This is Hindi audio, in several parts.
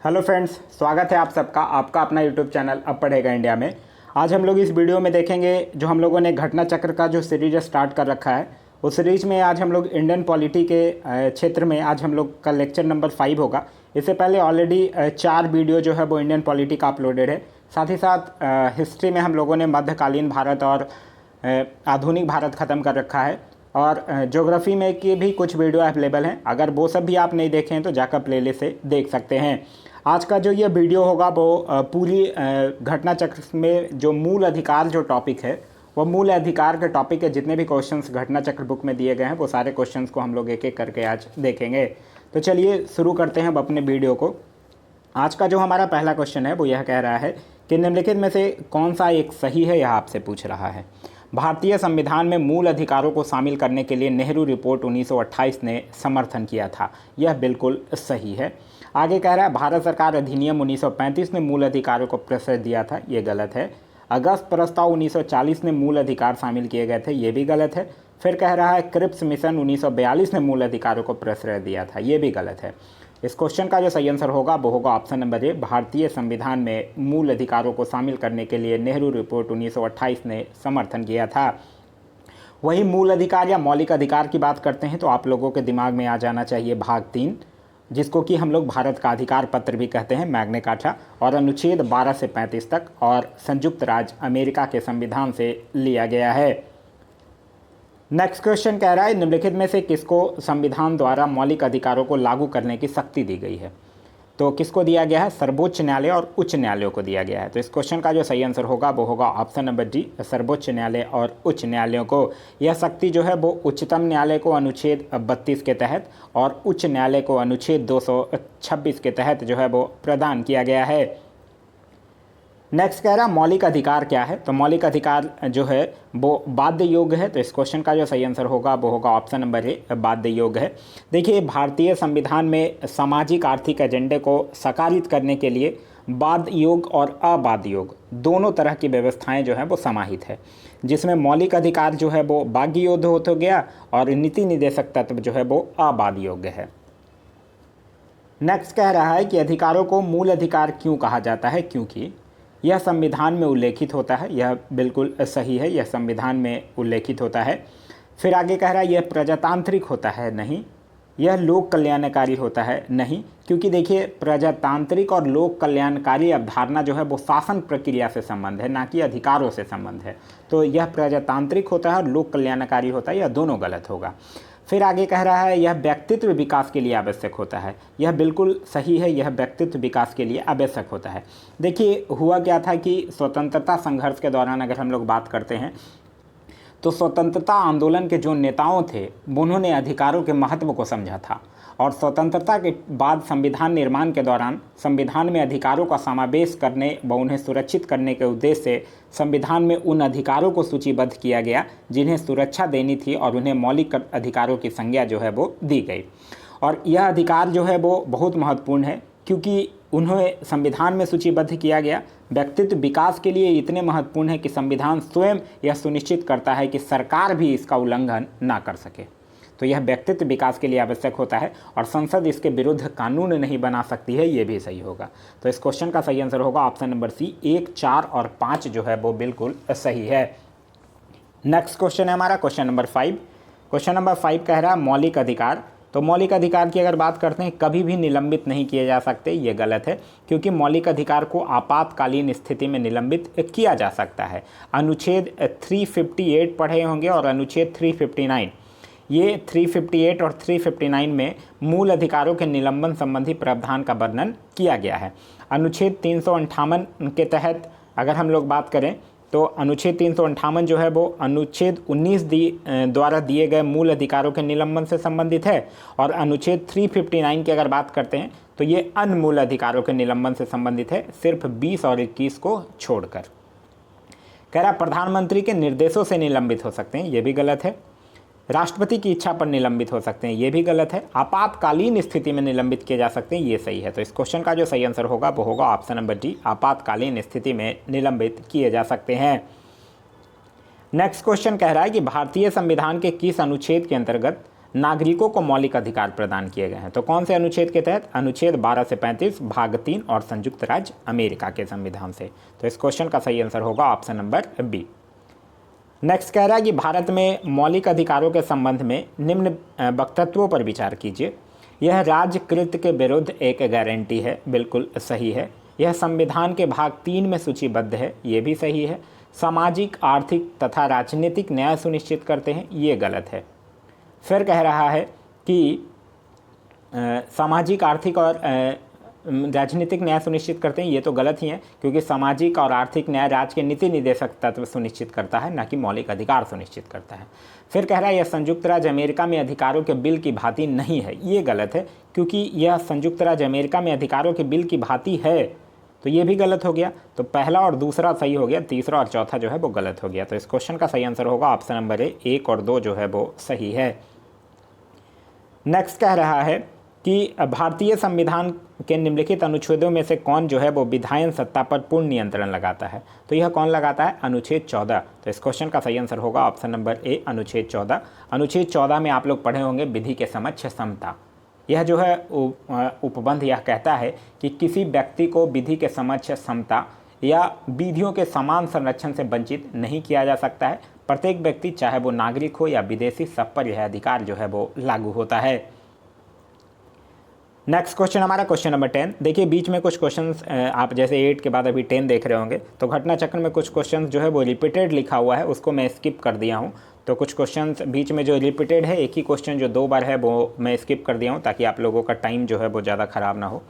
हेलो फ्रेंड्स, स्वागत है आप सबका आपका अपना यूट्यूब चैनल अब पढ़ेगा इंडिया में। आज हम लोग इस वीडियो में देखेंगे जो हम लोगों ने घटना चक्र का जो सीरीज स्टार्ट कर रखा है, उस सीरीज में आज हम लोग इंडियन पॉलिटी के क्षेत्र में आज हम लोग का लेक्चर नंबर 5 होगा। इससे पहले ऑलरेडी 4 वीडियो जो है वो इंडियन पॉलिटी का अपलोडेड है। साथ ही साथ हिस्ट्री में हम लोगों ने मध्यकालीन भारत और आधुनिक भारत ख़त्म कर रखा है, और ज्योग्राफी में की भी कुछ वीडियो अवेलेबल हैं। अगर वो सब भी आप नहीं देखें हैं तो जाकर प्लेलिस्ट से देख सकते हैं। आज का जो ये वीडियो होगा वो पूरी घटना चक्र में जो मूल अधिकार जो टॉपिक है, वो मूल अधिकार के टॉपिक के जितने भी क्वेश्चंस घटना चक्र बुक में दिए गए हैं वो सारे क्वेश्चंस को हम लोग एक एक करके आज देखेंगे। तो चलिए शुरू करते हैं अब अपने वीडियो को। आज का जो हमारा पहला क्वेश्चन है वो यह कह रहा है कि निम्नलिखित में से कौन सा एक सही है, यह आपसे पूछ रहा है। भारतीय संविधान में मूल अधिकारों को शामिल करने के लिए नेहरू रिपोर्ट 1928 ने समर्थन किया था, यह बिल्कुल सही है। आगे कह रहा है भारत सरकार अधिनियम 1935 ने मूल अधिकारों को प्रश्रय दिया था, ये गलत है। अगस्त प्रस्ताव 1940 ने मूल अधिकार शामिल किए गए थे, ये भी गलत है। फिर कह रहा है क्रिप्स मिशन 1942 ने मूल अधिकारों को प्रश्रय दिया था, ये भी गलत है। इस क्वेश्चन का जो सही आंसर होगा वो होगा ऑप्शन नंबर ए, भारतीय संविधान में मूल अधिकारों को शामिल करने के लिए नेहरू रिपोर्ट 1928 ने समर्थन किया था। वही मूल अधिकार या मौलिक अधिकार की बात करते हैं तो आप लोगों के दिमाग में आ जाना चाहिए भाग 3, जिसको कि हम लोग भारत का अधिकार पत्र भी कहते हैं, मैग्ना कार्टा, और अनुच्छेद 12 से 35 तक, और संयुक्त राज्य अमेरिका के संविधान से लिया गया है। नेक्स्ट क्वेश्चन कह रहा है निम्नलिखित में से किसको संविधान द्वारा मौलिक अधिकारों को लागू करने की शक्ति दी गई है। तो किसको दिया गया है, सर्वोच्च न्यायालय और उच्च न्यायालयों को दिया गया है। तो इस क्वेश्चन का जो सही आंसर होगा वो होगा ऑप्शन नंबर डी, सर्वोच्च न्यायालय और उच्च न्यायालयों को। यह शक्ति जो है वो उच्चतम न्यायालय को अनुच्छेद 32 के तहत और उच्च न्यायालय को अनुच्छेद 226 के तहत जो है वो प्रदान किया गया है। नेक्स्ट कह रहा मौलिक अधिकार क्या है। तो मौलिक अधिकार जो है वो बाध्य योग्य है। तो इस क्वेश्चन का जो सही आंसर होगा वो होगा ऑप्शन नंबर ए, बाध्य योग्य है। देखिए, भारतीय संविधान में सामाजिक आर्थिक एजेंडे को साकारित करने के लिए बाध्य योग और अबाध्य योग दोनों तरह की व्यवस्थाएं जो है वो समाहित है, जिसमें मौलिक अधिकार जो है वो बाध्य योग्य हो गया और नीति निर्देशक तत्व जो है वो अबाध्य योग्य है। नेक्स्ट कह रहा है कि अधिकारों को मूल अधिकार क्यों कहा जाता है, क्योंकि यह संविधान में उल्लेखित होता है, यह बिल्कुल सही है, यह संविधान में उल्लेखित होता है। फिर आगे कह रहा है यह प्रजातांत्रिक होता है, नहीं। यह लोक कल्याणकारी होता है, नहीं, क्योंकि देखिए प्रजातांत्रिक और लोक कल्याणकारी अवधारणा जो है वो शासन प्रक्रिया से संबंध है, ना कि अधिकारों से संबंध है। तो यह प्रजातांत्रिक होता है और लोक कल्याणकारी होता है, यह दोनों गलत होगा। फिर आगे कह रहा है यह व्यक्तित्व विकास के लिए आवश्यक होता है, यह बिल्कुल सही है, यह व्यक्तित्व विकास के लिए आवश्यक होता है। देखिए, हुआ क्या था कि स्वतंत्रता संघर्ष के दौरान अगर हम लोग बात करते हैं तो स्वतंत्रता आंदोलन के जो नेताओं थे उन्होंने अधिकारों के महत्व को समझा था, और स्वतंत्रता के बाद संविधान निर्माण के दौरान संविधान में अधिकारों का समावेश करने व उन्हें सुरक्षित करने के उद्देश्य से संविधान में उन अधिकारों को सूचीबद्ध किया गया जिन्हें सुरक्षा देनी थी, और उन्हें मौलिक अधिकारों की संज्ञा जो है वो दी गई। और यह अधिकार जो है वो बहुत महत्वपूर्ण है, क्योंकि उन्हें संविधान में सूचीबद्ध किया गया। व्यक्तित्व विकास के लिए इतने महत्वपूर्ण है कि संविधान स्वयं यह सुनिश्चित करता है कि सरकार भी इसका उल्लंघन ना कर सके। तो यह व्यक्तित्व विकास के लिए आवश्यक होता है, और संसद इसके विरुद्ध कानून नहीं बना सकती है, ये भी सही होगा। तो इस क्वेश्चन का सही आंसर होगा ऑप्शन नंबर सी, 1, 4 और 5 जो है वो बिल्कुल सही है। नेक्स्ट क्वेश्चन है हमारा क्वेश्चन नंबर 5। क्वेश्चन नंबर 5 कह रहा है मौलिक अधिकार। तो मौलिक अधिकार की अगर बात करते हैं कभी भी निलंबित नहीं किए जा सकते, ये गलत है, क्योंकि मौलिक अधिकार को आपातकालीन स्थिति में निलंबित किया जा सकता है। अनुच्छेद 358 पढ़े होंगे और अनुच्छेद 359, ये 358 और 359 में मूल अधिकारों के निलंबन संबंधी प्रावधान का वर्णन किया गया है। अनुच्छेद 358 के तहत अगर हम लोग बात करें तो अनुच्छेद 358 जो है वो अनुच्छेद 19 द्वारा दिए गए मूल अधिकारों के निलंबन से संबंधित है, और अनुच्छेद 359 की अगर बात करते हैं तो ये अन्य मूल अधिकारों के निलंबन से संबंधित है, सिर्फ 20 और 21 को छोड़कर। कह रहा प्रधानमंत्री के निर्देशों से निलंबित हो सकते हैं, ये भी गलत है। राष्ट्रपति की इच्छा पर निलंबित हो सकते हैं, ये भी गलत है। आपातकालीन स्थिति में निलंबित किए जा सकते हैं, ये सही है। तो इस क्वेश्चन का जो सही आंसर होगा वो होगा ऑप्शन नंबर डी, आपातकालीन स्थिति में निलंबित किए जा सकते हैं। नेक्स्ट क्वेश्चन कह रहा है कि भारतीय संविधान के किस अनुच्छेद के अंतर्गत नागरिकों को मौलिक अधिकार प्रदान किए गए हैं। तो कौन से अनुच्छेद के तहत? अनुच्छेद 12 से 35 भाग 3 और संयुक्त राज्य अमेरिका के संविधान से। तो इस क्वेश्चन का सही आंसर होगा ऑप्शन नंबर बी। नेक्स्ट कह रहा है कि भारत में मौलिक अधिकारों के संबंध में निम्न वक्तव्यों पर विचार कीजिए। यह राज्यकृत के विरुद्ध एक गारंटी है, बिल्कुल सही है। यह संविधान के भाग 3 में सूचीबद्ध है, ये भी सही है। सामाजिक, आर्थिक तथा राजनीतिक न्याय सुनिश्चित करते हैं, ये गलत है। फिर कह रहा है कि सामाजिक, आर्थिक और राजनीतिक न्याय सुनिश्चित करते हैं, ये तो गलत ही है, क्योंकि सामाजिक और आर्थिक न्याय राज्य के नीति निर्देशक तत्व सुनिश्चित करता है, न कि मौलिक अधिकार सुनिश्चित करता है। फिर कह रहा है यह संयुक्त राज्य अमेरिका में अधिकारों के बिल की भांति नहीं है, ये गलत है, क्योंकि यह संयुक्त राज्य अमेरिका में अधिकारों के बिल की भांति है, तो ये भी गलत हो गया। तो पहला और दूसरा सही हो गया, तीसरा और चौथा जो है वो गलत हो गया। तो इस क्वेश्चन का सही आंसर होगा ऑप्शन नंबर ए, 1 और 2 जो है वो सही है। नेक्स्ट कह रहा है कि भारतीय संविधान के निम्नलिखित अनुच्छेदों में से कौन जो है वो विधायन सत्ता पर पूर्ण नियंत्रण लगाता है? तो यह कौन लगाता है? अनुच्छेद 14। तो इस क्वेश्चन का सही आंसर होगा ऑप्शन नंबर ए, अनुच्छेद 14। अनुच्छेद 14 में आप लोग पढ़े होंगे विधि के समक्ष समता। यह जो है उपबंध यह कहता है कि किसी व्यक्ति को विधि के समक्ष समता या विधियों के समान संरक्षण से वंचित नहीं किया जा सकता है। प्रत्येक व्यक्ति, चाहे वो नागरिक हो या विदेशी, सब पर यह अधिकार जो है वो लागू होता है। नेक्स्ट क्वेश्चन हमारा क्वेश्चन नंबर 10। देखिए बीच में कुछ क्वेश्चंस आप जैसे 8 के बाद अभी 10 देख रहे होंगे, तो घटना चक्र में कुछ क्वेश्चंस जो है वो रिपीटेड लिखा हुआ है, उसको मैं स्किप कर दिया हूँ। तो कुछ क्वेश्चंस बीच में जो रिपीटेड है, एक ही क्वेश्चन जो 2 बार है वो मैं स्किप कर दिया हूँ, ताकि आप लोगों का टाइम जो है वो ज़्यादा खराब ना हो।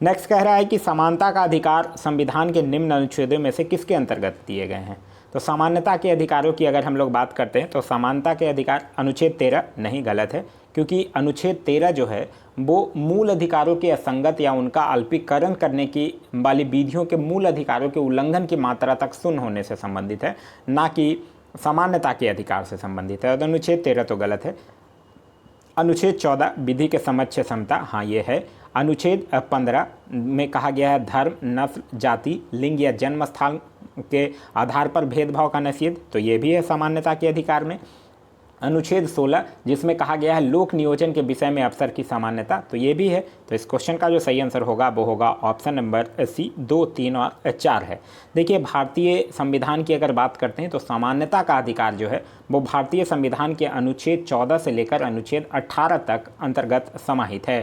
नेक्स्ट कह रहा है कि समानता का अधिकार संविधान के निम्न अनुच्छेदों में से किसके अंतर्गत दिए गए हैं? तो सामान्यता के अधिकारों की अगर हम लोग बात करते हैं तो समानता के अधिकार अनुच्छेद 13 नहीं, गलत है, क्योंकि अनुच्छेद 13 जो है वो मूल अधिकारों के असंगत या उनका अल्पीकरण करने की वाली विधियों के मूल अधिकारों के उल्लंघन की मात्रा तक शून्य होने से संबंधित है, ना कि समानता के अधिकार से संबंधित है। तो अनुच्छेद 13 तो गलत है। अनुच्छेद 14 विधि के समक्ष समता, हाँ ये है। अनुच्छेद 15 में कहा गया है धर्म, नस्ल, जाति, लिंग या जन्म स्थान के आधार पर भेदभाव का निषेध, तो ये भी है समानता के अधिकार में। अनुच्छेद 16 जिसमें कहा गया है लोक नियोजन के विषय में अवसर की सामान्यता, तो ये भी है। तो इस क्वेश्चन का जो सही आंसर होगा वो होगा ऑप्शन नंबर सी, 2, 3 और 4 है। देखिए भारतीय संविधान की अगर बात करते हैं तो समानता का अधिकार जो है वो भारतीय संविधान के अनुच्छेद 14 से लेकर अनुच्छेद 18 तक अंतर्गत समाहित है।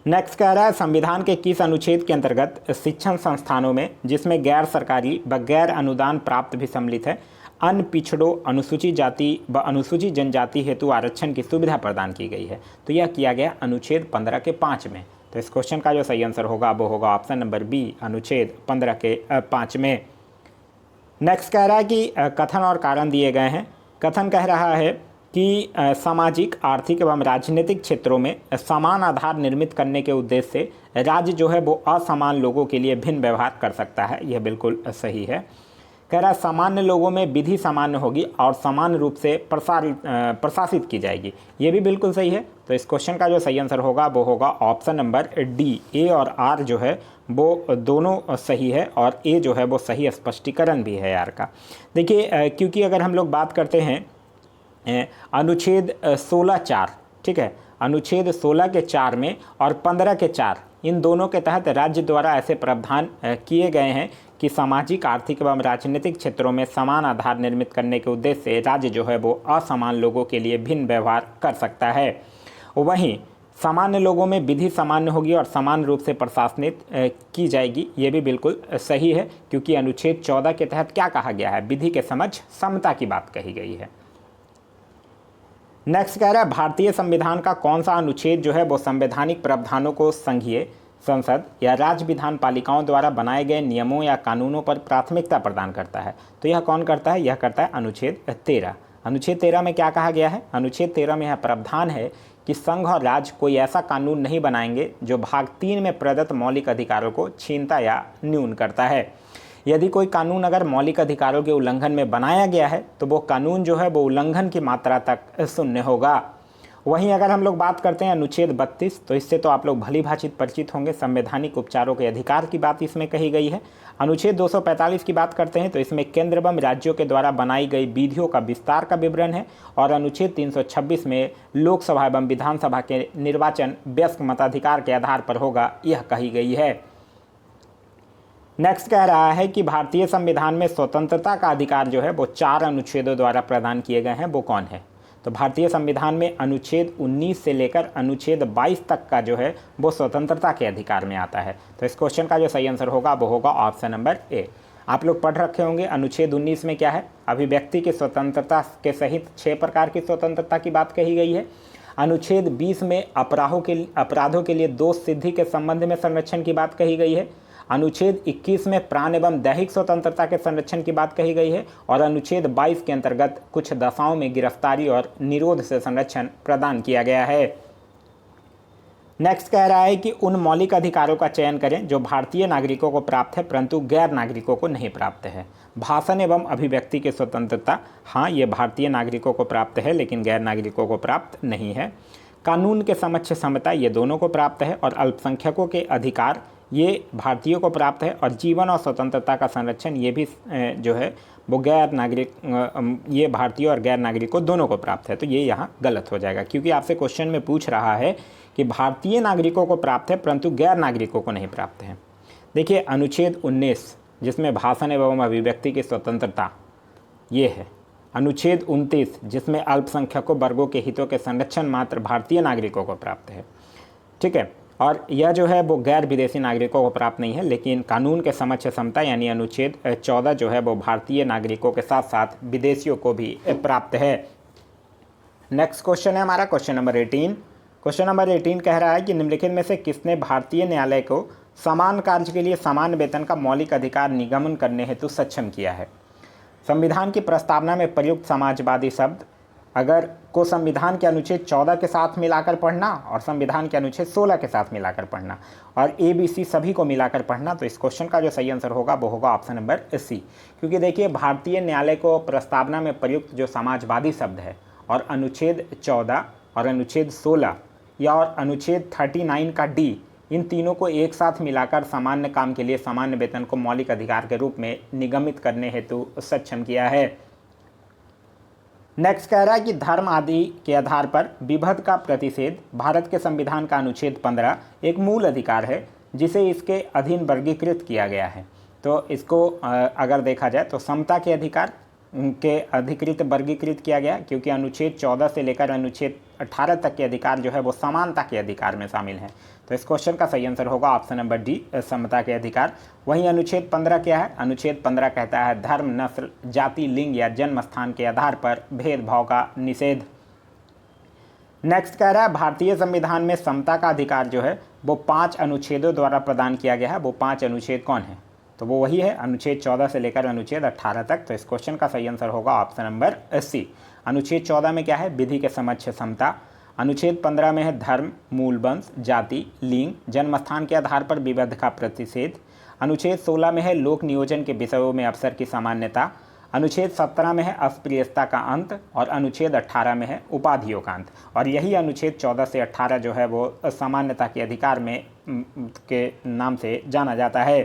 नेक्स्ट कह रहा है संविधान के किस अनुच्छेद के अंतर्गत शिक्षण संस्थानों में, जिसमें गैर सरकारी व गैर अनुदान प्राप्त भी सम्मिलित है, अन्य पिछड़ों, अनुसूचित जाति व अनुसूचित जनजाति हेतु आरक्षण की सुविधा प्रदान की गई है? तो यह किया गया अनुच्छेद 15 के 5 में। तो इस क्वेश्चन का जो सही आंसर होगा वो होगा ऑप्शन नंबर बी, अनुच्छेद 15 के 5 में। नेक्स्ट कह रहा है कि कथन और कारण दिए गए हैं। कथन कह रहा है कि सामाजिक, आर्थिक एवं राजनीतिक क्षेत्रों में समान आधार निर्मित करने के उद्देश्य से राज्य जो है वो असमान लोगों के लिए भिन्न व्यवहार कर सकता है, यह बिल्कुल सही है। कह रहा है सामान्य लोगों में विधि सामान्य होगी और समान रूप से प्रशासित की जाएगी, ये भी बिल्कुल सही है। तो इस क्वेश्चन का जो सही आंसर होगा वो होगा ऑप्शन नंबर डी, ए और आर जो है वो दोनों सही है, और ए जो है वो सही स्पष्टीकरण भी है आर का। देखिए क्योंकि अगर हम लोग बात करते हैं अनुच्छेद 16(4), ठीक है, अनुच्छेद 16 के 4 में और 15 के 4, इन दोनों के तहत राज्य द्वारा ऐसे प्रावधान किए गए हैं कि सामाजिक, आर्थिक एवं राजनीतिक क्षेत्रों में समान आधार निर्मित करने के उद्देश्य से राज्य जो है वो असमान लोगों के लिए भिन्न व्यवहार कर सकता है। वहीं सामान्य लोगों में विधि सामान्य होगी और समान रूप से प्रशासनित की जाएगी, ये भी बिल्कुल सही है, क्योंकि अनुच्छेद 14 के तहत क्या कहा गया है, विधि के समक्ष समता की बात कही गई है। नेक्स्ट कह रहा है भारतीय संविधान का कौन सा अनुच्छेद जो है वो संवैधानिक प्रावधानों को संघीय संसद या राज्य विधान पालिकाओं द्वारा बनाए गए नियमों या कानूनों पर प्राथमिकता प्रदान करता है? तो यह कौन करता है? यह करता है अनुच्छेद 13। अनुच्छेद 13 में क्या कहा गया है? अनुच्छेद 13 में यह प्रावधान है कि संघ और राज्य कोई ऐसा कानून नहीं बनाएंगे जो भाग 3 में प्रदत्त मौलिक अधिकारों को छीनता या न्यून करता है। यदि कोई कानून अगर मौलिक अधिकारों के उल्लंघन में बनाया गया है तो वो कानून जो है वो उल्लंघन की मात्रा तक शून्य होगा। वहीं अगर हम लोग बात करते हैं अनुच्छेद 32, तो इससे तो आप लोग भली भांति परिचित होंगे, संवैधानिक उपचारों के अधिकार की बात इसमें कही गई है। अनुच्छेद 245 की बात करते हैं तो इसमें केंद्र एवं राज्यों के द्वारा बनाई गई विधियों का विस्तार का विवरण है। और अनुच्छेद 326 में लोकसभा एवं विधानसभा के निर्वाचन वयस्क मताधिकार के आधार पर होगा, यह कही गई है। नेक्स्ट कह रहा है कि भारतीय संविधान में स्वतंत्रता का अधिकार जो है वो 4 अनुच्छेदों द्वारा प्रदान किए गए हैं, वो कौन है? तो भारतीय संविधान में अनुच्छेद 19 से लेकर अनुच्छेद 22 तक का जो है वो स्वतंत्रता के अधिकार में आता है। तो इस क्वेश्चन का जो सही आंसर होगा वो होगा ऑप्शन नंबर ए। आप लोग पढ़ रखे होंगे अनुच्छेद 19 में क्या है, अभिव्यक्ति की स्वतंत्रता के सहित 6 प्रकार की स्वतंत्रता की बात कही गई है। अनुच्छेद 20 में अपराधों के लिए दोष सिद्धि के संबंध में संरक्षण की बात कही गई है। अनुच्छेद 21 में प्राण एवं दैहिक स्वतंत्रता के संरक्षण की बात कही गई है। और अनुच्छेद 22 के अंतर्गत कुछ दशाओं में गिरफ्तारी और निरोध से संरक्षण प्रदान किया गया है। नेक्स्ट कह रहा है कि उन मौलिक अधिकारों का चयन करें जो भारतीय नागरिकों को प्राप्त है परंतु गैर नागरिकों को नहीं प्राप्त है। भाषण एवं अभिव्यक्ति की स्वतंत्रता, हाँ ये भारतीय नागरिकों को प्राप्त है लेकिन गैर नागरिकों को प्राप्त नहीं है। कानून के समक्ष समता, ये दोनों को प्राप्त है। और अल्पसंख्यकों के अधिकार, ये भारतीयों को प्राप्त है। और जीवन और स्वतंत्रता का संरक्षण, ये भी जो है वो गैर नागरिक, ये भारतीय और गैर नागरिकों दोनों को प्राप्त है। तो ये यहाँ गलत हो जाएगा क्योंकि आपसे क्वेश्चन में पूछ रहा है कि भारतीय नागरिकों को प्राप्त है परंतु गैर नागरिकों को नहीं प्राप्त है। देखिए अनुच्छेद 19 जिसमें भाषण एवं अभिव्यक्ति की स्वतंत्रता ये है। अनुच्छेद 29 जिसमें अल्पसंख्यकों वर्गों के हितों के संरक्षण मात्र भारतीय नागरिकों को प्राप्त है, ठीक है। और यह जो है वो गैर विदेशी नागरिकों को प्राप्त नहीं है। लेकिन कानून के समक्ष समता यानी अनुच्छेद 14 जो है वो भारतीय नागरिकों के साथ साथ विदेशियों को भी प्राप्त है। नेक्स्ट क्वेश्चन है हमारा क्वेश्चन नंबर 18। क्वेश्चन नंबर 18 कह रहा है कि निम्नलिखित में से किसने भारतीय न्यायालय को समान कार्य के लिए समान वेतन का मौलिक अधिकार निगमन करने हेतु सक्षम किया है? संविधान की प्रस्तावना में प्रयुक्त समाजवादी शब्द अगर को संविधान के अनुच्छेद 14 के साथ मिलाकर पढ़ना और संविधान के अनुच्छेद 16 के साथ मिलाकर पढ़ना और ABC सभी को मिलाकर पढ़ना, तो इस क्वेश्चन का जो सही आंसर होगा वो होगा ऑप्शन नंबर सी। क्योंकि देखिए भारतीय न्यायालय को प्रस्तावना में प्रयुक्त जो समाजवादी शब्द है और अनुच्छेद 14 और अनुच्छेद 16 या और अनुच्छेद 39 का डी, इन तीनों को एक साथ मिलाकर सामान्य काम के लिए सामान्य वेतन को मौलिक अधिकार के रूप में निगमित करने हेतु सक्षम किया है। नेक्स्ट कह रहा है कि धर्म आदि के आधार पर विभेद का प्रतिषेध भारत के संविधान का अनुच्छेद 15 एक मूल अधिकार है जिसे इसके अधीन वर्गीकृत किया गया है। तो इसको अगर देखा जाए तो समता के अधिकार के अधिकृत वर्गीकृत किया गया क्योंकि अनुच्छेद 14 से लेकर अनुच्छेद 18 तक के अधिकार जो है वो समानता के अधिकार में शामिल हैं। तो इस क्वेश्चन का सही आंसर होगा ऑप्शन नंबर डी, समता के अधिकार। वहीं अनुच्छेद 15 क्या है? अनुच्छेद 15 कहता है धर्म, नस्ल, जाति, लिंग या जन्म स्थान के आधार पर भेदभाव का निषेध। नेक्स्ट कह रहा है भारतीय संविधान में समता का अधिकार जो है वो 5 अनुच्छेदों द्वारा प्रदान किया गया है। वो 5 अनुच्छेद कौन है? तो वो वही है अनुच्छेद 14 से लेकर अनुच्छेद 18 तक। तो इस क्वेश्चन का सही आंसर होगा ऑप्शन नंबर सी। अनुच्छेद 14 में क्या है? विधि के समक्ष समता। अनुच्छेद 15 में है धर्म, मूल वंश, जाति, लिंग, जन्मस्थान के आधार पर विभेद का प्रतिषेध। अनुच्छेद 16 में है लोक नियोजन के विषयों में अवसर की सामान्यता। अनुच्छेद 17 में है अस्पृश्यता का अंत और अनुच्छेद 18 में है उपाधियों का अंत। और यही अनुच्छेद 14 से 18 जो है वो सामान्यता के अधिकार में के नाम से जाना जाता है।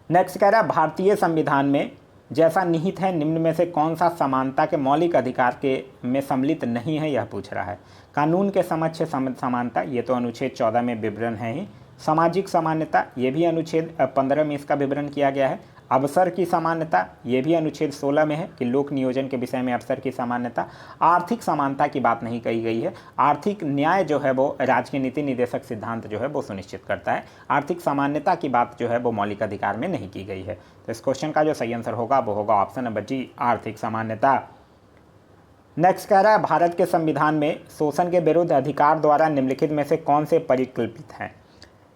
नेक्स्ट कह रहा है भारतीय संविधान में जैसा निहित है निम्न में से कौन सा समानता के मौलिक अधिकार के में सम्मिलित नहीं है, यह पूछ रहा है। कानून के समक्ष समानता, ये तो अनुच्छेद 14 में विवरण है ही। सामाजिक समानता, ये भी अनुच्छेद 15 में इसका विवरण किया गया है। अवसर की समानता, ये भी अनुच्छेद 16 में है कि लोक नियोजन के विषय में अवसर की समानता। आर्थिक समानता की बात नहीं कही गई है। आर्थिक न्याय जो है वो राज्य के नीति निर्देशक सिद्धांत जो है वो सुनिश्चित करता है। आर्थिक सामान्यता की बात जो है वो मौलिक अधिकार में नहीं की गई है। तो इस क्वेश्चन का जो सही आंसर होगा वो होगा ऑप्शन नंबर जी, आर्थिक सामान्यता। नेक्स्ट कह रहा है भारत के संविधान में शोषण के विरुद्ध अधिकार द्वारा निम्नलिखित में से कौन से परिकल्पित हैं?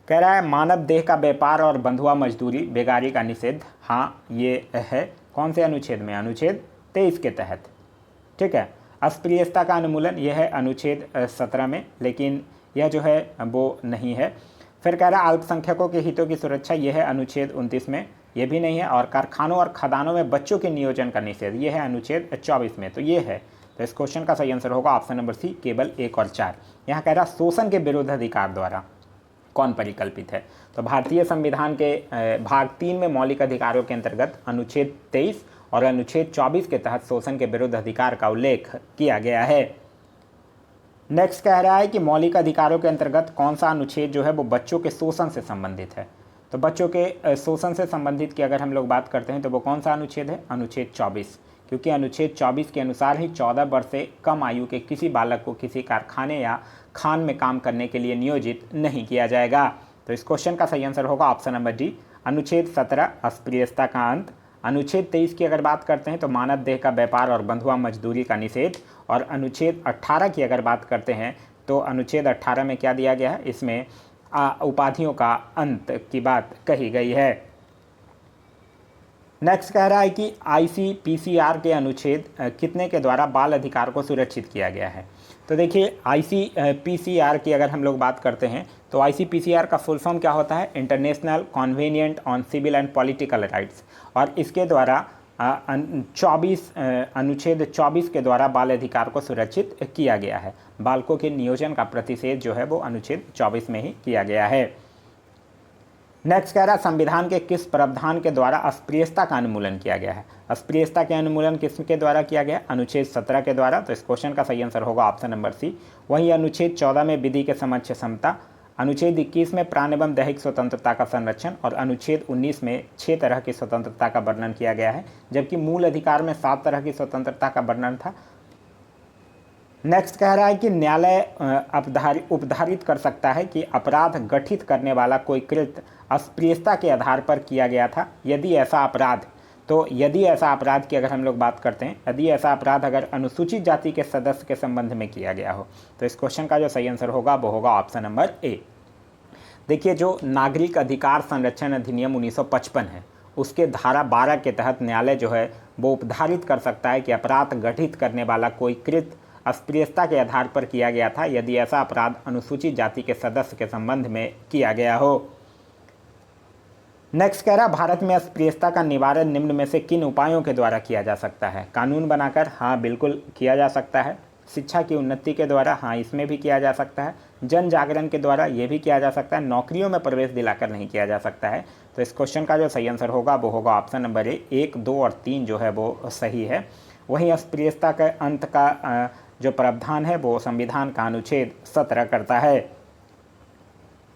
कह रहा है मानव देह का व्यापार और बंधुआ मजदूरी, बेगारी का निषेध। हाँ ये है। कौन से अनुच्छेद में? अनुच्छेद 23 के तहत, ठीक है। अस्पृश्यता का उन्मूलन, यह है अनुच्छेद 17 में, लेकिन यह जो है वो नहीं है। फिर कह रहा है अल्पसंख्यकों के हितों की सुरक्षा, यह है अनुच्छेद 29 में, यह भी नहीं है। और कारखानों और खदानों में बच्चों के नियोजन का निषेध, यह है अनुच्छेद 24 में, तो ये है। तो इस क्वेश्चन का सही आंसर होगा ऑप्शन नंबर सी, केवल 1 और 4। यहाँ कह रहा शोषण के विरुद्ध अधिकार द्वारा कौन परिकल्पित है? तो भारतीय संविधान के भाग 3 में मौलिक अधिकारों के अंतर्गत अनुच्छेद 23 और अनुच्छेद 24 के तहत शोषण के विरुद्ध अधिकार का उल्लेख किया गया है। नेक्स्ट कह रहा है कि मौलिक अधिकारों के अंतर्गत कौन सा अनुच्छेद जो है वो बच्चों के शोषण से संबंधित है? तो बच्चों के शोषण से संबंधित की अगर हम लोग बात करते हैं तो वो कौन सा अनुच्छेद है? अनुच्छेद 24, क्योंकि अनुच्छेद 24 के अनुसार ही 14 वर्ष से कम आयु के किसी बालक को किसी कारखाने या खान में काम करने के लिए नियोजित नहीं किया जाएगा। तो इस क्वेश्चन का सही आंसर होगा ऑप्शन नंबर डी, अनुच्छेद 17 अस्पृश्यता का अंत। अनुच्छेद 23 की अगर बात करते हैं तो मानव देह का व्यापार और बंधुआ मजदूरी का निषेध। और अनुच्छेद 18 की अगर बात करते हैं तो अनुच्छेद 18 में क्या दिया गया है? इसमें उपाधियों का अंत की बात कही गई है। नेक्स्ट कह रहा है कि ICPCR के अनुच्छेद कितने के द्वारा बाल अधिकार को सुरक्षित किया गया है? तो देखिए ICPCR की अगर हम लोग बात करते हैं तो ICPCR का फुल फॉर्म क्या होता है? International convenient on civil and political rights. और इसके द्वारा अनुच्छेद 24 के द्वारा बाल अधिकार को सुरक्षित किया गया है। बालकों के नियोजन का प्रतिषेध जो है वो अनुच्छेद 24 में ही किया गया है। नेक्स्ट कह रहा है संविधान के किस प्रावधान के द्वारा अस्पृश्यता का उन्मूलन किया गया है? अस्पृश्यता के उन्मूलन किसके द्वारा किया गया? अनुच्छेद 17 के द्वारा। तो इस क्वेश्चन का सही आंसर होगा ऑप्शन नंबर सी। वहीं अनुच्छेद 14 में विधि के समक्ष समता, अनुच्छेद 21 में प्राण एवं दैहिक स्वतंत्रता का संरक्षण और अनुच्छेद 19 में 6 तरह की स्वतंत्रता का वर्णन किया गया है, जबकि मूल अधिकार में 7 तरह की स्वतंत्रता का वर्णन था। नेक्स्ट कह रहा है कि न्यायालय उपधारित कर सकता है कि अपराध गठित करने वाला कोई कृत्य अस्पृश्यता के आधार पर किया गया था यदि ऐसा अपराध, तो यदि ऐसा अपराध की अगर हम लोग बात करते हैं, यदि ऐसा अपराध अगर अनुसूचित जाति के सदस्य के संबंध में किया गया हो। तो इस क्वेश्चन का जो सही आंसर होगा वो होगा ऑप्शन नंबर ए। देखिए जो नागरिक अधिकार संरक्षण अधिनियम 1955 है उसके धारा 12 के तहत न्यायालय जो है वो उपधारित कर सकता है कि अपराध गठित करने वाला कोई कृत्य अस्पृश्यता के आधार पर किया गया था यदि ऐसा अपराध अनुसूचित जाति के सदस्य के संबंध में किया गया हो। नेक्स्ट कह रहा भारत में अस्पृश्यता का निवारण निम्न में से किन उपायों के द्वारा किया जा सकता है? कानून बनाकर, हाँ बिल्कुल किया जा सकता है। शिक्षा की उन्नति के द्वारा, हाँ इसमें भी किया जा सकता है। जन जागरण के द्वारा, ये भी किया जा सकता है। नौकरियों में प्रवेश दिलाकर नहीं किया जा सकता है। तो इस क्वेश्चन का जो सही आंसर होगा वो होगा ऑप्शन नंबर ए, 1, 2 और 3 जो है वो सही है। वहीं अस्पृश्यता के अंत का जो प्रावधान है वो संविधान का अनुच्छेद 17 करता है।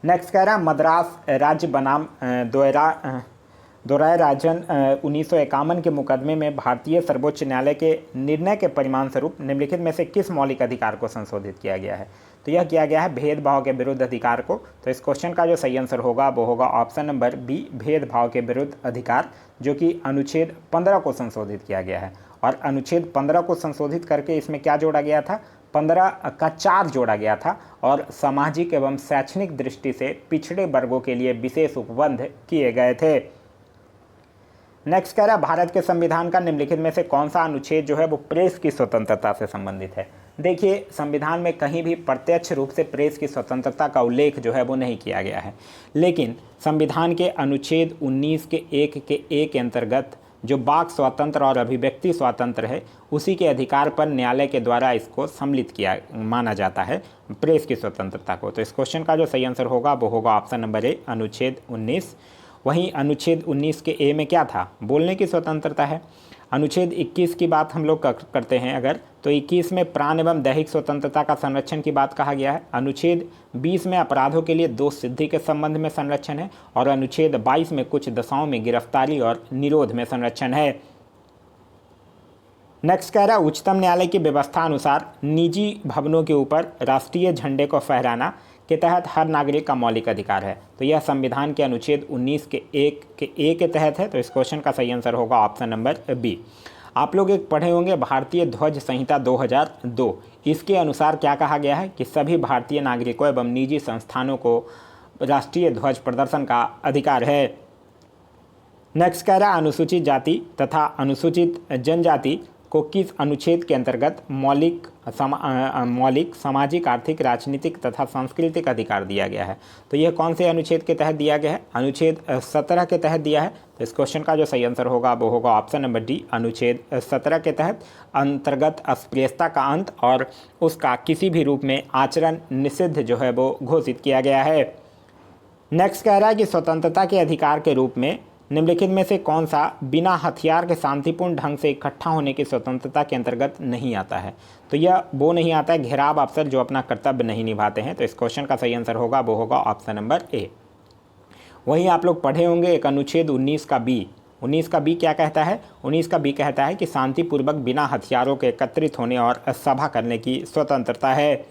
नेक्स्ट कह रहा मद्रास राज्य बनाम दोराय राजन 1951 के मुकदमे में भारतीय सर्वोच्च न्यायालय के निर्णय के परिणाम स्वरूप निम्नलिखित में से किस मौलिक अधिकार को संशोधित किया गया है? तो यह किया गया है भेदभाव के विरुद्ध अधिकार को। तो इस क्वेश्चन का जो सही आंसर होगा वो होगा ऑप्शन नंबर बी, भेदभाव के विरुद्ध अधिकार, जो कि अनुच्छेद 15 को संशोधित किया गया है। और अनुच्छेद 15 को संशोधित करके इसमें क्या जोड़ा गया था? 15 का 4 जोड़ा गया था और सामाजिक एवं शैक्षणिक दृष्टि से पिछड़े वर्गों के लिए विशेष उपबंध किए गए थे। नेक्स्ट कह रहा भारत के संविधान का निम्नलिखित में से कौन सा अनुच्छेद जो है वो प्रेस की स्वतंत्रता से संबंधित है? देखिए संविधान में कहीं भी प्रत्यक्ष रूप से प्रेस की स्वतंत्रता का उल्लेख जो है वो नहीं किया गया है, लेकिन संविधान के अनुच्छेद 19 के 1 के अंतर्गत जो वाक स्वातंत्र और अभिव्यक्ति स्वातंत्र है उसी के अधिकार पर न्यायालय के द्वारा इसको सम्मिलित किया माना जाता है, प्रेस की स्वतंत्रता को। तो इस क्वेश्चन का जो सही आंसर होगा वो होगा ऑप्शन नंबर ए, अनुच्छेद 19। वहीं अनुच्छेद 19 के ए में क्या था? बोलने की स्वतंत्रता है। अनुच्छेद 21 की बात हम लोग करते हैं अगर, तो 21 में प्राण एवं दैहिक स्वतंत्रता का संरक्षण की बात कहा गया है। अनुच्छेद 20 में अपराधों के लिए दोष सिद्धि के संबंध में संरक्षण है और अनुच्छेद 22 में कुछ दशाओं में गिरफ्तारी और निरोध में संरक्षण है। नेक्स्ट कह रहा है उच्चतम न्यायालय की व्यवस्था अनुसार निजी भवनों के ऊपर राष्ट्रीय झंडे को फहराना के तहत हर नागरिक का मौलिक अधिकार है। तो यह संविधान के अनुच्छेद 19 के 1 के ए के तहत है। तो इस क्वेश्चन का सही आंसर होगा ऑप्शन नंबर बी। आप लोग एक पढ़े होंगे भारतीय ध्वज संहिता 2002, इसके अनुसार क्या कहा गया है कि सभी भारतीय नागरिकों एवं निजी संस्थानों को राष्ट्रीय ध्वज प्रदर्शन का अधिकार है। नेक्स्ट कह रहा अनुसूचित जाति तथा अनुसूचित जनजाति को किस अनुच्छेद के अंतर्गत मौलिक सामाजिक, आर्थिक, राजनीतिक तथा सांस्कृतिक अधिकार दिया गया है? तो यह कौन से अनुच्छेद के तहत दिया गया है? अनुच्छेद 17 के तहत दिया है। तो इस क्वेश्चन का जो सही आंसर होगा वो होगा ऑप्शन नंबर डी, अनुच्छेद 17 के तहत अंतर्गत अस्पृश्यता का अंत और उसका किसी भी रूप में आचरण निषिद्ध जो है वो घोषित किया गया है। नेक्स्ट कह रहा है कि स्वतंत्रता के अधिकार के रूप में निम्नलिखित में से कौन सा बिना हथियार के शांतिपूर्ण ढंग से इकट्ठा होने की स्वतंत्रता के अंतर्गत नहीं आता है? तो यह वो नहीं आता है घेराव अफसर जो अपना कर्तव्य नहीं निभाते हैं। तो इस क्वेश्चन का सही आंसर होगा वो होगा ऑप्शन नंबर ए। वहीं आप लोग पढ़े होंगे एक अनुच्छेद 19 का बी। 19 का बी क्या कहता है? 19 का बी कहता है कि शांतिपूर्वक बिना हथियारों के एकत्रित होने और सभा करने की स्वतंत्रता है।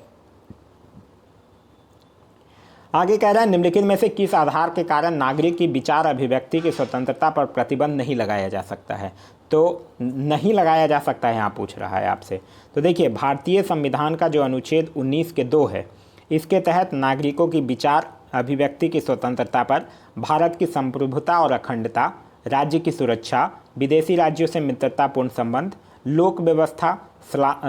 आगे कह रहा है निम्नलिखित में से किस आधार के कारण नागरिक की विचार अभिव्यक्ति की स्वतंत्रता पर प्रतिबंध नहीं लगाया जा सकता है? तो नहीं लगाया जा सकता है यहाँ पूछ रहा है आपसे। तो देखिए भारतीय संविधान का जो अनुच्छेद 19 के 2 है, इसके तहत नागरिकों की विचार अभिव्यक्ति की स्वतंत्रता पर भारत की संप्रभुता और अखंडता, राज्य की सुरक्षा, विदेशी राज्यों से मित्रतापूर्ण संबंध, लोक व्यवस्था,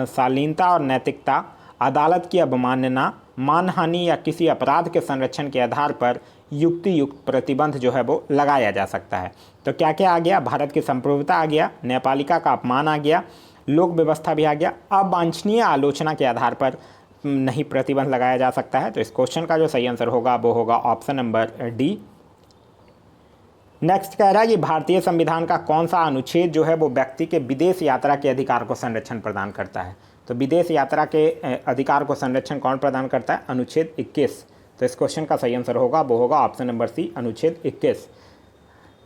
शालीनता और नैतिकता, अदालत की अवमानना, मानहानि या किसी अपराध के संरक्षण के आधार पर युक्ति युक्त प्रतिबंध जो है वो लगाया जा सकता है। तो क्या क्या आ गया? भारत की संप्रभुता आ गया, न्यायपालिका का अपमान आ गया, लोक व्यवस्था भी आ गया, अवांछनीय आलोचना के आधार पर नहीं प्रतिबंध लगाया जा सकता है। तो इस क्वेश्चन का जो सही आंसर होगा वो होगा ऑप्शन नंबर डी। नेक्स्ट कह रहा है कि भारतीय संविधान का कौन सा अनुच्छेद जो है वो व्यक्ति के विदेश यात्रा के अधिकार को संरक्षण प्रदान करता है? तो विदेश यात्रा के अधिकार को संरक्षण कौन प्रदान करता है? अनुच्छेद 21। तो इस क्वेश्चन का सही आंसर होगा वो होगा ऑप्शन नंबर सी, अनुच्छेद 21।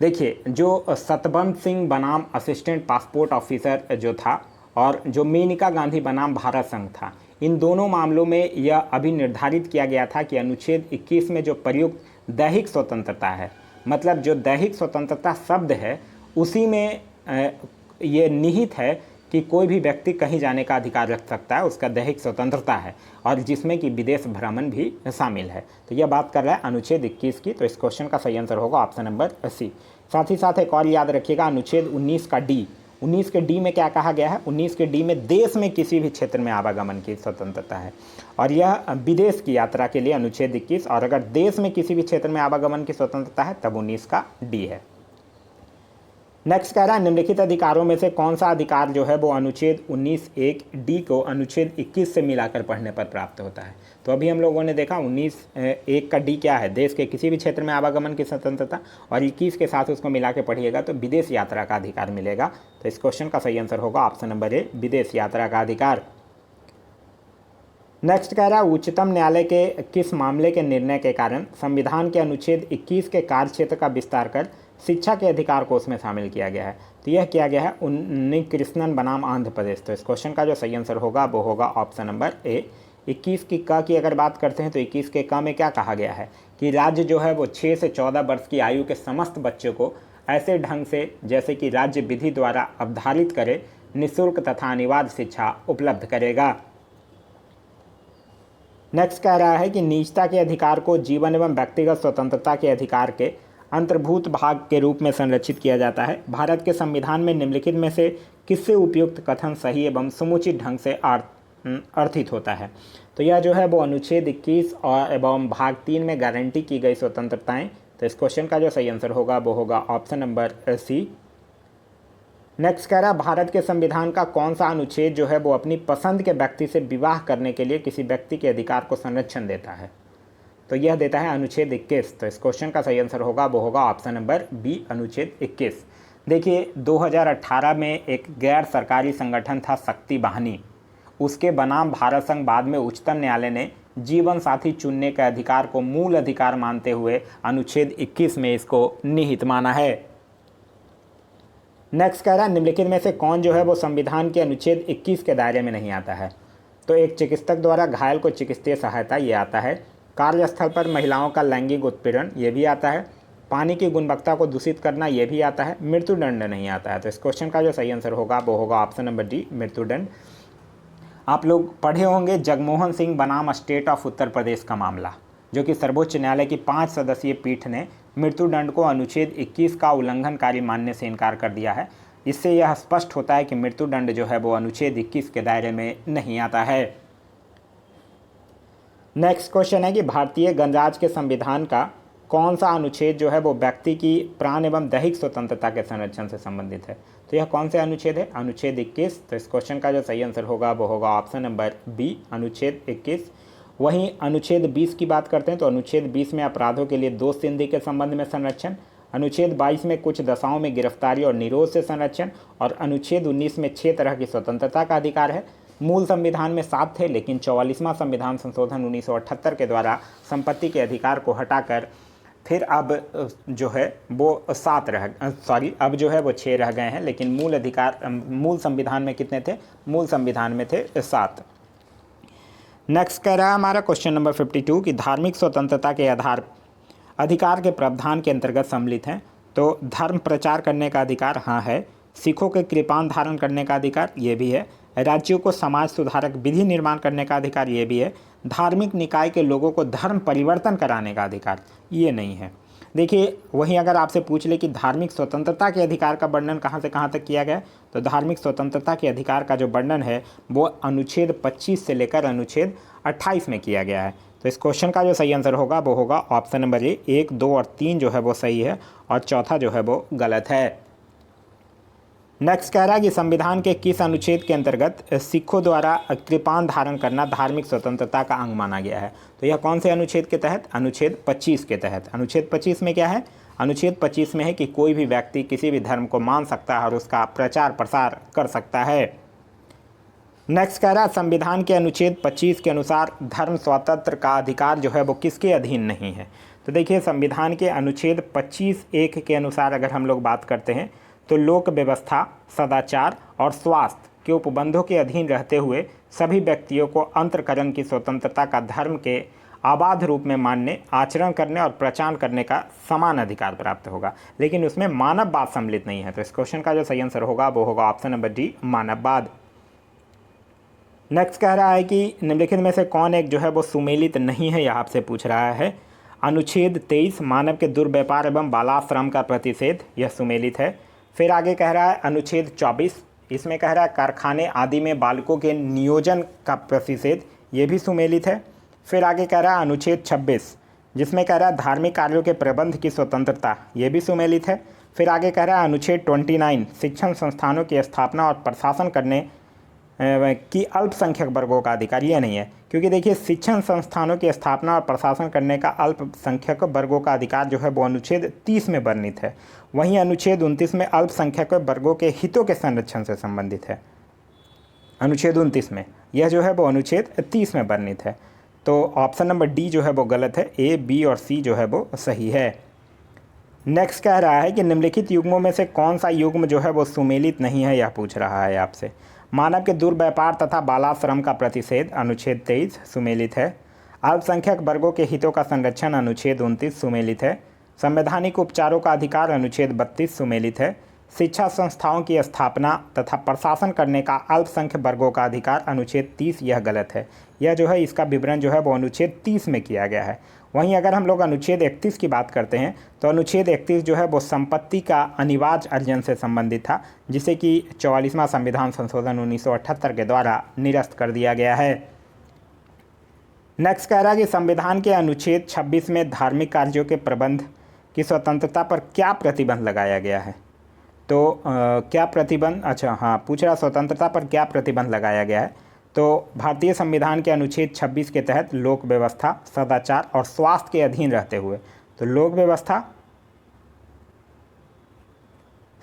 देखिए जो सतबंध सिंह बनाम असिस्टेंट पासपोर्ट ऑफिसर जो था और जो मेनका गांधी बनाम भारत संघ था, इन दोनों मामलों में यह अभी निर्धारित किया गया था कि अनुच्छेद 21 में जो प्रयुक्त दैहिक स्वतंत्रता है, मतलब जो दैहिक स्वतंत्रता शब्द है उसी में ये निहित है कि कोई भी व्यक्ति कहीं जाने का अधिकार रख सकता है, उसका दैहिक स्वतंत्रता है, और जिसमें कि विदेश भ्रमण भी शामिल है। तो यह बात कर रहा है अनुच्छेद 21 की। तो इस क्वेश्चन का सही आंसर होगा ऑप्शन नंबर सी। साथ ही साथ एक और याद रखिएगा, अनुच्छेद 19 का डी। 19 के डी में क्या कहा गया है? 19 के डी में देश में किसी भी क्षेत्र में आवागमन की स्वतंत्रता है, और यह विदेश की यात्रा के लिए अनुच्छेद 21, और अगर देश में किसी भी क्षेत्र में आवागमन की स्वतंत्रता है तब 19 का डी है। नेक्स्ट कह रहा है निम्नलिखित अधिकारों में से कौन सा अधिकार जो है वो अनुच्छेद 19(1) डी को अनुच्छेद 21 से मिलाकर पढ़ने पर प्राप्त होता है? तो अभी हम लोगों ने देखा 19(1) का डी क्या है? देश के किसी भी क्षेत्र में आवागमन की स्वतंत्रता, और 21 के साथ उसको मिला के पढ़िएगा तो विदेश यात्रा का अधिकार मिलेगा। तो इस क्वेश्चन का सही आंसर होगा ऑप्शन नंबर ए, विदेश यात्रा का अधिकार। नेक्स्ट कह रहा है उच्चतम न्यायालय के किस मामले के निर्णय के कारण संविधान के अनुच्छेद 21 के कार्यक्षेत्र का विस्तार कर शिक्षा के अधिकार को उसमें शामिल किया गया है? तो यह किया गया है उन्नीकृष्णन बनाम आंध्र प्रदेश। तो इस क्वेश्चन का जो सही आंसर होगा वो होगा ऑप्शन नंबर ए। 21 की क की अगर बात करते हैं तो 21 के क में क्या कहा गया है कि राज्य जो है वो 6 से 14 वर्ष की आयु के समस्त बच्चों को ऐसे ढंग से जैसे कि राज्य विधि द्वारा अवधारित करे निःशुल्क तथा अनिवार्य शिक्षा उपलब्ध करेगा। नेक्स्ट कह रहा है कि निजता के अधिकार को जीवन एवं व्यक्तिगत स्वतंत्रता के अधिकार के अंतर्भूत भाग के रूप में संरक्षित किया जाता है। भारत के संविधान में निम्नलिखित में से किससे उपयुक्त कथन सही एवं समुचित ढंग से अर्थित होता है? तो यह जो है वो अनुच्छेद 21 और एवं भाग 3 में गारंटी की गई स्वतंत्रताएं। तो इस क्वेश्चन का जो सही आंसर होगा वो होगा ऑप्शन नंबर सी। नेक्स्ट कह रहा है भारत के संविधान का कौन सा अनुच्छेद जो है वो अपनी पसंद के व्यक्ति से विवाह करने के लिए किसी व्यक्ति के अधिकार को संरक्षण देता है? तो यह देता है अनुच्छेद 21। तो इस क्वेश्चन का सही आंसर होगा वो होगा ऑप्शन नंबर बी, अनुच्छेद 21। देखिए 2018 में एक गैर सरकारी संगठन था शक्ति वाहिनी, उसके बनाम भारत संघ बाद में उच्चतम न्यायालय ने जीवन साथी चुनने के अधिकार को मूल अधिकार मानते हुए अनुच्छेद 21 में इसको निहित माना है। नेक्स्ट कह रहा है निम्नलिखित में से कौन जो है वो संविधान के अनुच्छेद 21 के दायरे में नहीं आता है? तो एक चिकित्सक द्वारा घायल को चिकित्सीय सहायता ये आता है, कार्यस्थल पर महिलाओं का लैंगिक उत्पीड़न ये भी आता है, पानी की गुणवत्ता को दूषित करना ये भी आता है, मृत्युदंड नहीं आता है। तो इस क्वेश्चन का जो सही आंसर होगा वो होगा ऑप्शन नंबर डी, मृत्युदंड। आप लोग पढ़े होंगे जगमोहन सिंह बनाम स्टेट ऑफ उत्तर प्रदेश का मामला, जो कि सर्वोच्च न्यायालय की 5 सदस्यीय पीठ ने मृत्युदंड को अनुच्छेद 21 का उल्लंघनकारी मानने से इनकार कर दिया है। इससे यह स्पष्ट होता है कि मृत्युदंड जो है वो अनुच्छेद 21 के दायरे में नहीं आता है। नेक्स्ट क्वेश्चन है कि भारतीय गणराज्य के संविधान का कौन सा अनुच्छेद जो है वो व्यक्ति की प्राण एवं दैहिक स्वतंत्रता के संरक्षण से संबंधित है। तो यह कौन से अनुच्छेद है, अनुच्छेद 21। तो इस क्वेश्चन का जो सही आंसर होगा वो होगा ऑप्शन नंबर बी, अनुच्छेद 21। वहीं अनुच्छेद 20 की बात करते हैं तो अनुच्छेद 20 में अपराधों के लिए दोष सिद्धि के संबंध में संरक्षण, अनुच्छेद 22 में कुछ दशाओं में गिरफ्तारी और निरोध से संरक्षण, और अनुच्छेद 19 में 6 तरह की स्वतंत्रता का अधिकार है। मूल संविधान में 7 थे, लेकिन 44वां संविधान संशोधन 1978 के द्वारा संपत्ति के अधिकार को हटाकर फिर अब जो है वो 7 अब जो है वो 6 रह गए हैं, लेकिन मूल संविधान में कितने थे, मूल संविधान में थे 7। नेक्स्ट कह रहा है हमारा क्वेश्चन नंबर 52 कि धार्मिक स्वतंत्रता के अधिकार के प्रावधान के अंतर्गत सम्मिलित हैं। तो धर्म प्रचार करने का अधिकार हाँ है, सिखों के कृपाण धारण करने का अधिकार ये भी है, राज्यों को समाज सुधारक विधि निर्माण करने का अधिकार ये भी है, धार्मिक निकाय के लोगों को धर्म परिवर्तन कराने का अधिकार ये नहीं है। देखिए, वहीं अगर आपसे पूछ ले कि धार्मिक स्वतंत्रता के अधिकार का वर्णन कहाँ से कहाँ तक किया गया, तो धार्मिक स्वतंत्रता के अधिकार का जो वर्णन है वो अनुच्छेद 25 से लेकर अनुच्छेद 28 में किया गया है। तो इस क्वेश्चन का जो सही आंसर होगा वो होगा ऑप्शन नंबर ए, 1, 2 और 3 जो है वो सही है और चौथा जो है वो गलत है। नेक्स्ट कह रहा है कि संविधान के किस अनुच्छेद के अंतर्गत सिखों द्वारा कृपाण धारण करना धार्मिक स्वतंत्रता का अंग माना गया है। तो यह कौन से अनुच्छेद के तहत, अनुच्छेद 25 के तहत। अनुच्छेद 25 में क्या है, अनुच्छेद 25 में है कि कोई भी व्यक्ति किसी भी धर्म को मान सकता है और उसका प्रचार प्रसार कर सकता है। नेक्स्ट कह रहा है संविधान के अनुच्छेद 25 के अनुसार धर्म स्वतंत्र का अधिकार जो है वो किसके अधीन नहीं है। तो देखिए, संविधान के अनुच्छेद 25(1) के अनुसार अगर हम लोग बात करते हैं तो लोक व्यवस्था, सदाचार और स्वास्थ्य के उपबंधों के अधीन रहते हुए सभी व्यक्तियों को अंतःकरण की स्वतंत्रता का धर्म के अबाध रूप में मानने, आचरण करने और प्रचार करने का समान अधिकार प्राप्त होगा, लेकिन उसमें मानववाद सम्मिलित नहीं है। तो इस क्वेश्चन का जो सही आंसर होगा वो होगा ऑप्शन नंबर डी, मानववाद। नेक्स्ट कह रहा है कि निम्नलिखित में से कौन एक जो है वो सुमेलित नहीं है, यह आपसे पूछ रहा है। अनुच्छेद 23 मानव के दुर्व्यापार एवं बालाश्रम का प्रतिषेध, यह सुमेलित है। फिर आगे कह रहा है अनुच्छेद 24, इसमें कह रहा है कारखाने आदि में बालकों के नियोजन का प्रतिषेध, ये भी सुमेलित है। फिर आगे कह रहा है अनुच्छेद 26, जिसमें कह रहा है धार्मिक कार्यों के प्रबंध की स्वतंत्रता, ये भी सुमेलित है। फिर आगे कह रहा है अनुच्छेद 29 शिक्षण संस्थानों की स्थापना और प्रशासन करने की अल्पसंख्यक वर्गों का अधिकार, ये नहीं है, क्योंकि देखिए शिक्षण संस्थानों की स्थापना और प्रशासन करने का अल्पसंख्यक वर्गों का अधिकार जो है वो अनुच्छेद 30 में वर्णित है। वहीं अनुच्छेद 29 में अल्पसंख्यक वर्गों के हितों के संरक्षण से संबंधित है। अनुच्छेद 29 में यह जो है वो अनुच्छेद 30 में वर्णित है। तो ऑप्शन नंबर डी जो है वो गलत है, ए, बी और सी जो है वो सही है। नेक्स्ट कह रहा है कि निम्नलिखित युग्मों में से कौन सा युग्म जो है वो सुमेलित नहीं है, यह पूछ रहा है आपसे। मानव के दुर्व्यापार तथा बालाश्रम का प्रतिषेध, अनुच्छेद 23 सुमेलित है। अल्पसंख्यक वर्गों के हितों का संरक्षण, अनुच्छेद 29 सुमेलित है। संवैधानिक उपचारों का अधिकार, अनुच्छेद 32 सुमेलित है। शिक्षा संस्थाओं की स्थापना तथा प्रशासन करने का अल्पसंख्यक वर्गों का अधिकार, अनुच्छेद 30, यह गलत है। यह जो है इसका विवरण जो है वो अनुच्छेद 30 में किया गया है। वहीं अगर हम लोग अनुच्छेद 31 की बात करते हैं तो अनुच्छेद 31 जो है वो संपत्ति का अनिवार्य अर्जन से संबंधित था, जिसे कि 44वां संविधान संशोधन 1978 के द्वारा निरस्त कर दिया गया है। नेक्स्ट कह रहा है कि संविधान के अनुच्छेद 26 में धार्मिक कार्यों के प्रबंध की स्वतंत्रता पर क्या प्रतिबंध लगाया गया है। तो क्या प्रतिबंध, अच्छा हाँ, पूछ रहा स्वतंत्रता पर क्या प्रतिबंध लगाया गया है। तो भारतीय संविधान के अनुच्छेद 26 के तहत लोक व्यवस्था, सदाचार और स्वास्थ्य के अधीन रहते हुए, तो लोक व्यवस्था,